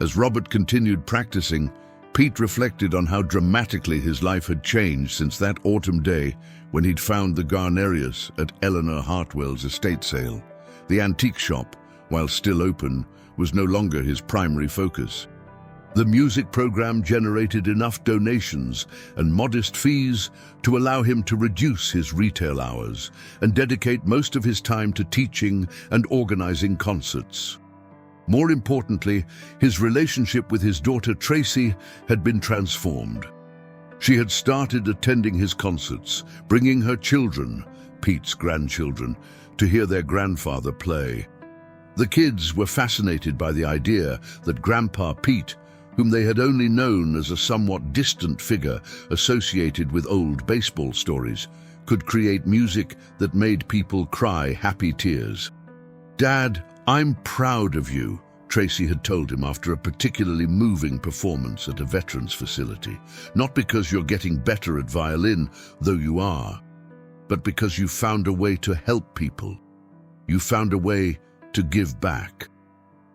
As Robert continued practicing, Pete reflected on how dramatically his life had changed since that autumn day when he'd found the Garnerius at Eleanor Hartwell's estate sale. The antique shop, while still open, was no longer his primary focus. The music program generated enough donations and modest fees to allow him to reduce his retail hours and dedicate most of his time to teaching and organizing concerts. More importantly, his relationship with his daughter Tracy had been transformed. She had started attending his concerts, bringing her children, Pete's grandchildren, to hear their grandfather play. The kids were fascinated by the idea that Grandpa Pete, whom they had only known as a somewhat distant figure associated with old baseball stories, could create music that made people cry happy tears. "Dad, I'm proud of you," Tracy had told him after a particularly moving performance at a veterans facility. "Not because you're getting better at violin, though you are, but because you found a way to help people. You found a way to give back."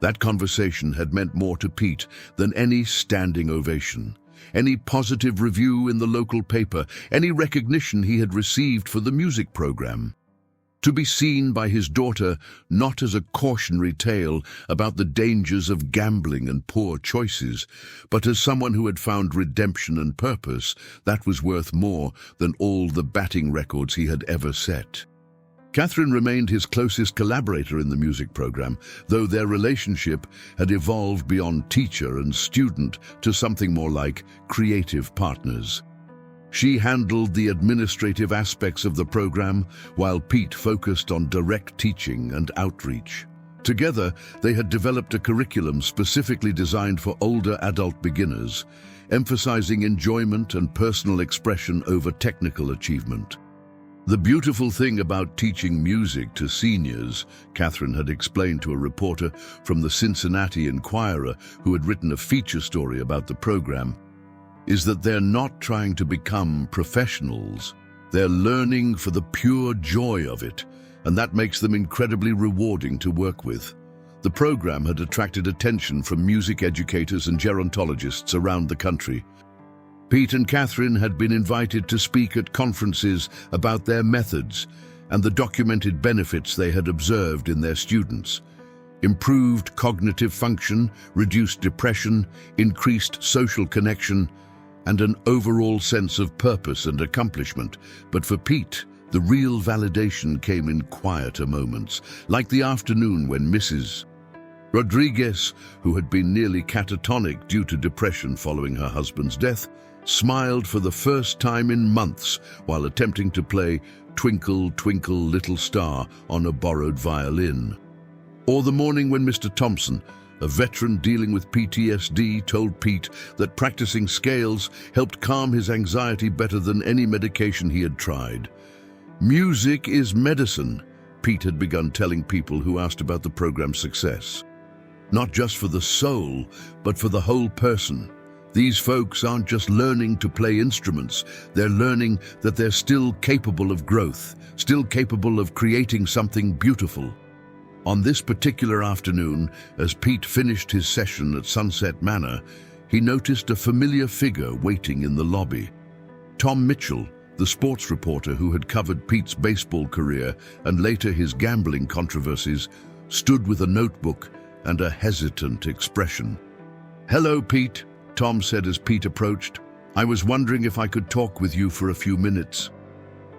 That conversation had meant more to Pete than any standing ovation, any positive review in the local paper, any recognition he had received for the music program. To be seen by his daughter not as a cautionary tale about the dangers of gambling and poor choices, but as someone who had found redemption and purpose, that was worth more than all the batting records he had ever set. Catherine remained his closest collaborator in the music program, though their relationship had evolved beyond teacher and student to something more like creative partners. She handled the administrative aspects of the program, while Pete focused on direct teaching and outreach. Together, they had developed a curriculum specifically designed for older adult beginners, emphasizing enjoyment and personal expression over technical achievement. "The beautiful thing about teaching music to seniors," Catherine had explained to a reporter from the Cincinnati Enquirer who had written a feature story about the program, "is that they're not trying to become professionals. They're learning for the pure joy of it, and that makes them incredibly rewarding to work with." The program had attracted attention from music educators and gerontologists around the country. Pete and Catherine had been invited to speak at conferences about their methods and the documented benefits they had observed in their students. Improved cognitive function, reduced depression, increased social connection, and an overall sense of purpose and accomplishment. But for Pete, the real validation came in quieter moments, like the afternoon when Mrs. Rodriguez, who had been nearly catatonic due to depression following her husband's death, smiled for the first time in months while attempting to play Twinkle, Twinkle, Little Star on a borrowed violin. Or the morning when Mr. Thompson, a veteran dealing with PTSD, told Pete that practicing scales helped calm his anxiety better than any medication he had tried. "Music is medicine," Pete had begun telling people who asked about the program's success. "Not just for the soul, but for the whole person. These folks aren't just learning to play instruments, they're learning that they're still capable of growth, still capable of creating something beautiful." On this particular afternoon, as Pete finished his session at Sunset Manor, he noticed a familiar figure waiting in the lobby. Tom Mitchell, the sports reporter who had covered Pete's baseball career and later his gambling controversies, stood with a notebook and a hesitant expression. "Hello, Pete," Tom said as Pete approached. "I was wondering if I could talk with you for a few minutes."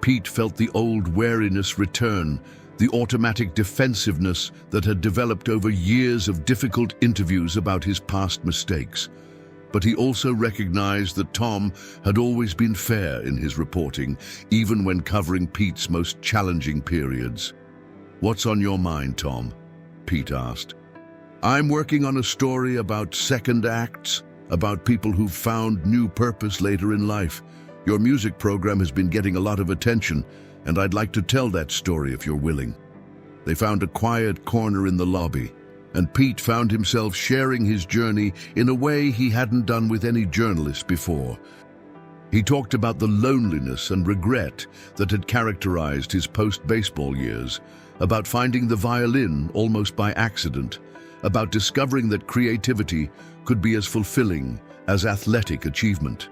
Pete felt the old wariness return, the automatic defensiveness that had developed over years of difficult interviews about his past mistakes. But he also recognized that Tom had always been fair in his reporting, even when covering Pete's most challenging periods. "What's on your mind, Tom?" Pete asked. "I'm working on a story about second acts, about people who've found new purpose later in life. Your music program has been getting a lot of attention, and I'd like to tell that story if you're willing." They found a quiet corner in the lobby, and Pete found himself sharing his journey in a way he hadn't done with any journalist before. He talked about the loneliness and regret that had characterized his post-baseball years, about finding the violin almost by accident, about discovering that creativity could be as fulfilling as athletic achievement.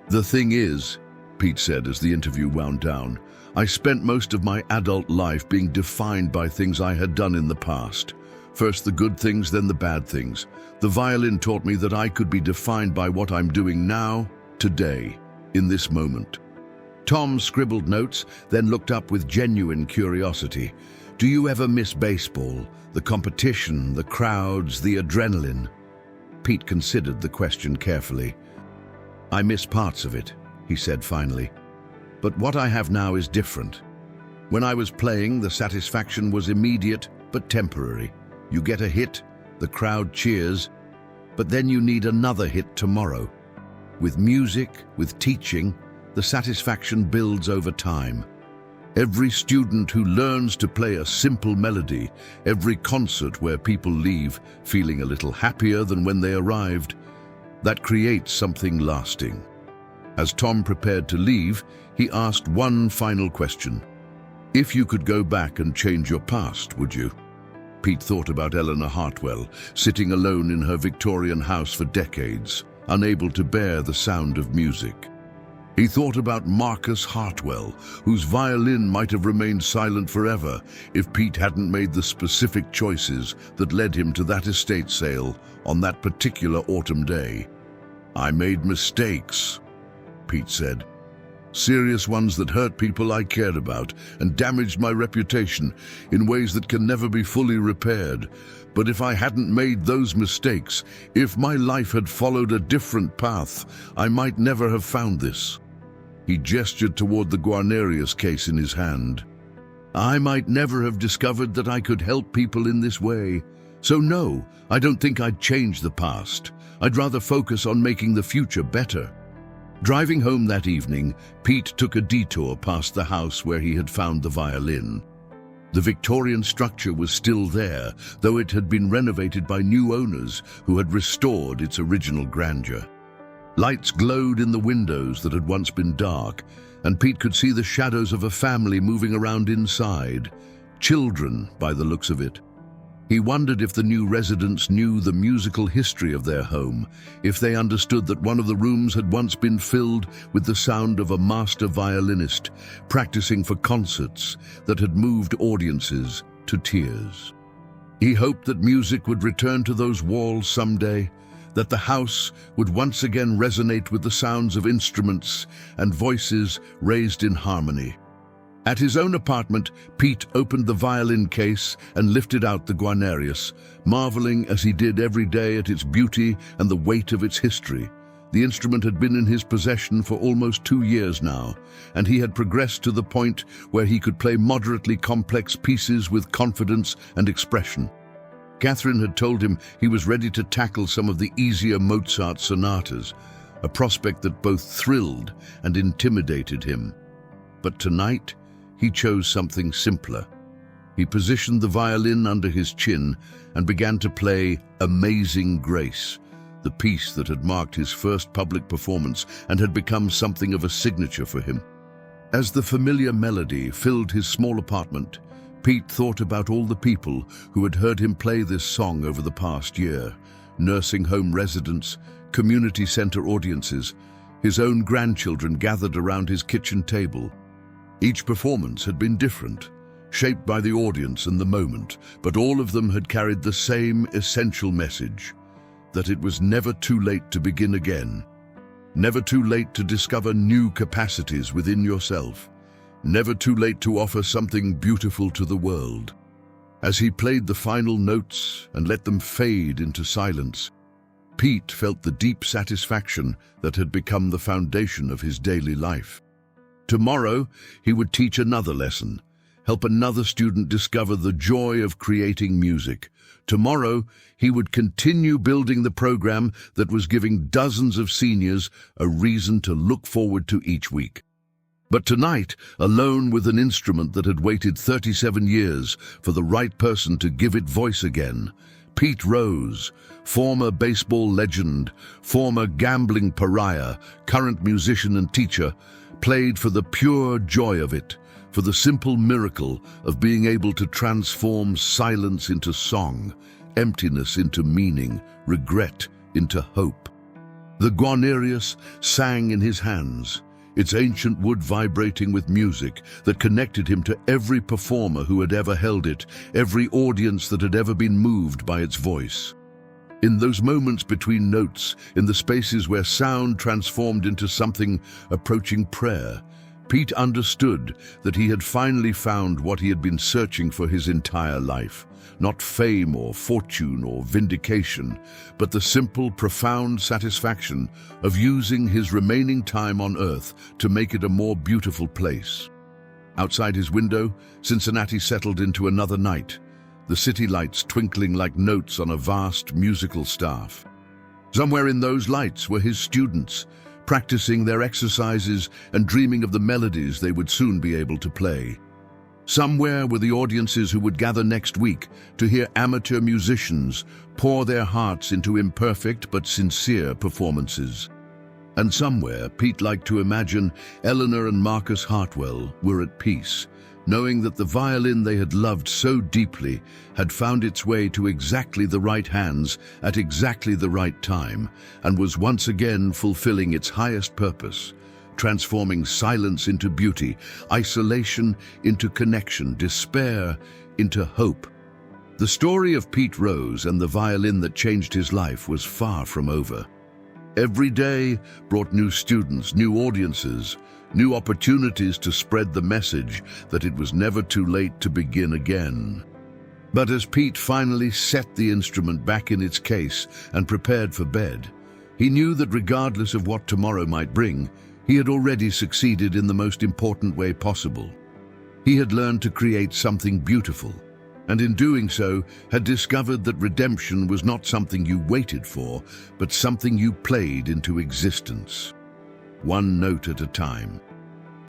"The thing is," Pete said as the interview wound down, "I spent most of my adult life being defined by things I had done in the past. First the good things, then the bad things. The violin taught me that I could be defined by what I'm doing now, today, in this moment." Tom scribbled notes, then looked up with genuine curiosity. "Do you ever miss baseball? The competition, the crowds, the adrenaline?" Pete considered the question carefully. "I miss parts of it," he said finally. "But what I have now is different. When I was playing, the satisfaction was immediate but temporary. You get a hit, the crowd cheers, but then you need another hit tomorrow. With music, with teaching, the satisfaction builds over time. Every student who learns to play a simple melody, every concert where people leave feeling a little happier than when they arrived, that creates something lasting." As Tom prepared to leave, he asked one final question. "If you could go back and change your past, would you?" Pete thought about Eleanor Hartwell, sitting alone in her Victorian house for decades, unable to bear the sound of music. He thought about Marcus Hartwell, whose violin might have remained silent forever if Pete hadn't made the specific choices that led him to that estate sale on that particular autumn day. "I made mistakes," Pete said. "Serious ones that hurt people I cared about and damaged my reputation in ways that can never be fully repaired. But if I hadn't made those mistakes, if my life had followed a different path, I might never have found this." He gestured toward the Guarnerius case in his hand. "I might never have discovered that I could help people in this way. So no, I don't think I'd change the past. I'd rather focus on making the future better." Driving home that evening, Pete took a detour past the house where he had found the violin. The Victorian structure was still there, though it had been renovated by new owners who had restored its original grandeur. Lights glowed in the windows that had once been dark, and Pete could see the shadows of a family moving around inside. Children, by the looks of it. He wondered if the new residents knew the musical history of their home, if they understood that one of the rooms had once been filled with the sound of a master violinist practicing for concerts that had moved audiences to tears. He hoped that music would return to those walls someday, that the house would once again resonate with the sounds of instruments and voices raised in harmony. At his own apartment, Pete opened the violin case and lifted out the Guarnerius, marveling as he did every day at its beauty and the weight of its history. The instrument had been in his possession for almost 2 years now, and he had progressed to the point where he could play moderately complex pieces with confidence and expression. Catherine had told him he was ready to tackle some of the easier Mozart sonatas, a prospect that both thrilled and intimidated him. But tonight, he chose something simpler. He positioned the violin under his chin and began to play Amazing Grace, the piece that had marked his first public performance and had become something of a signature for him. As the familiar melody filled his small apartment, Pete thought about all the people who had heard him play this song over the past year: nursing home residents, community center audiences, his own grandchildren gathered around his kitchen table. Each performance had been different, shaped by the audience and the moment, but all of them had carried the same essential message: that it was never too late to begin again, never too late to discover new capacities within yourself, never too late to offer something beautiful to the world. As he played the final notes and let them fade into silence, Pete felt the deep satisfaction that had become the foundation of his daily life. Tomorrow, he would teach another lesson, help another student discover the joy of creating music. Tomorrow, he would continue building the program that was giving dozens of seniors a reason to look forward to each week. But tonight, alone with an instrument that had waited 37 years for the right person to give it voice again, Pete Rose, former baseball legend, former gambling pariah, current musician and teacher, played for the pure joy of it, for the simple miracle of being able to transform silence into song, emptiness into meaning, regret into hope. The guarnerius sang in his hands, its ancient wood vibrating with music that connected him to every performer who had ever held it, every audience that had ever been moved by its voice. In those moments between notes, in the spaces where sound transformed into something approaching prayer, Pete understood that he had finally found what he had been searching for his entire life. Not fame or fortune or vindication, but the simple, profound satisfaction of using his remaining time on Earth to make it a more beautiful place. Outside his window, Cincinnati settled into another night, the city lights twinkling like notes on a vast musical staff. Somewhere in those lights were his students, practicing their exercises and dreaming of the melodies they would soon be able to play. Somewhere were the audiences who would gather next week to hear amateur musicians pour their hearts into imperfect but sincere performances. And somewhere, Pete liked to imagine, Eleanor and Marcus Hartwell were at peace, knowing that the violin they had loved so deeply had found its way to exactly the right hands at exactly the right time, and was once again fulfilling its highest purpose, transforming silence into beauty, isolation into connection, despair into hope. The story of Pete Rose and the violin that changed his life was far from over. Every day brought new students, new audiences, new opportunities to spread the message that it was never too late to begin again. But as Pete finally set the instrument back in its case and prepared for bed, he knew that regardless of what tomorrow might bring, he had already succeeded in the most important way possible. He had learned to create something beautiful, and in doing so had discovered that redemption was not something you waited for, but something you played into existence. One note at a time.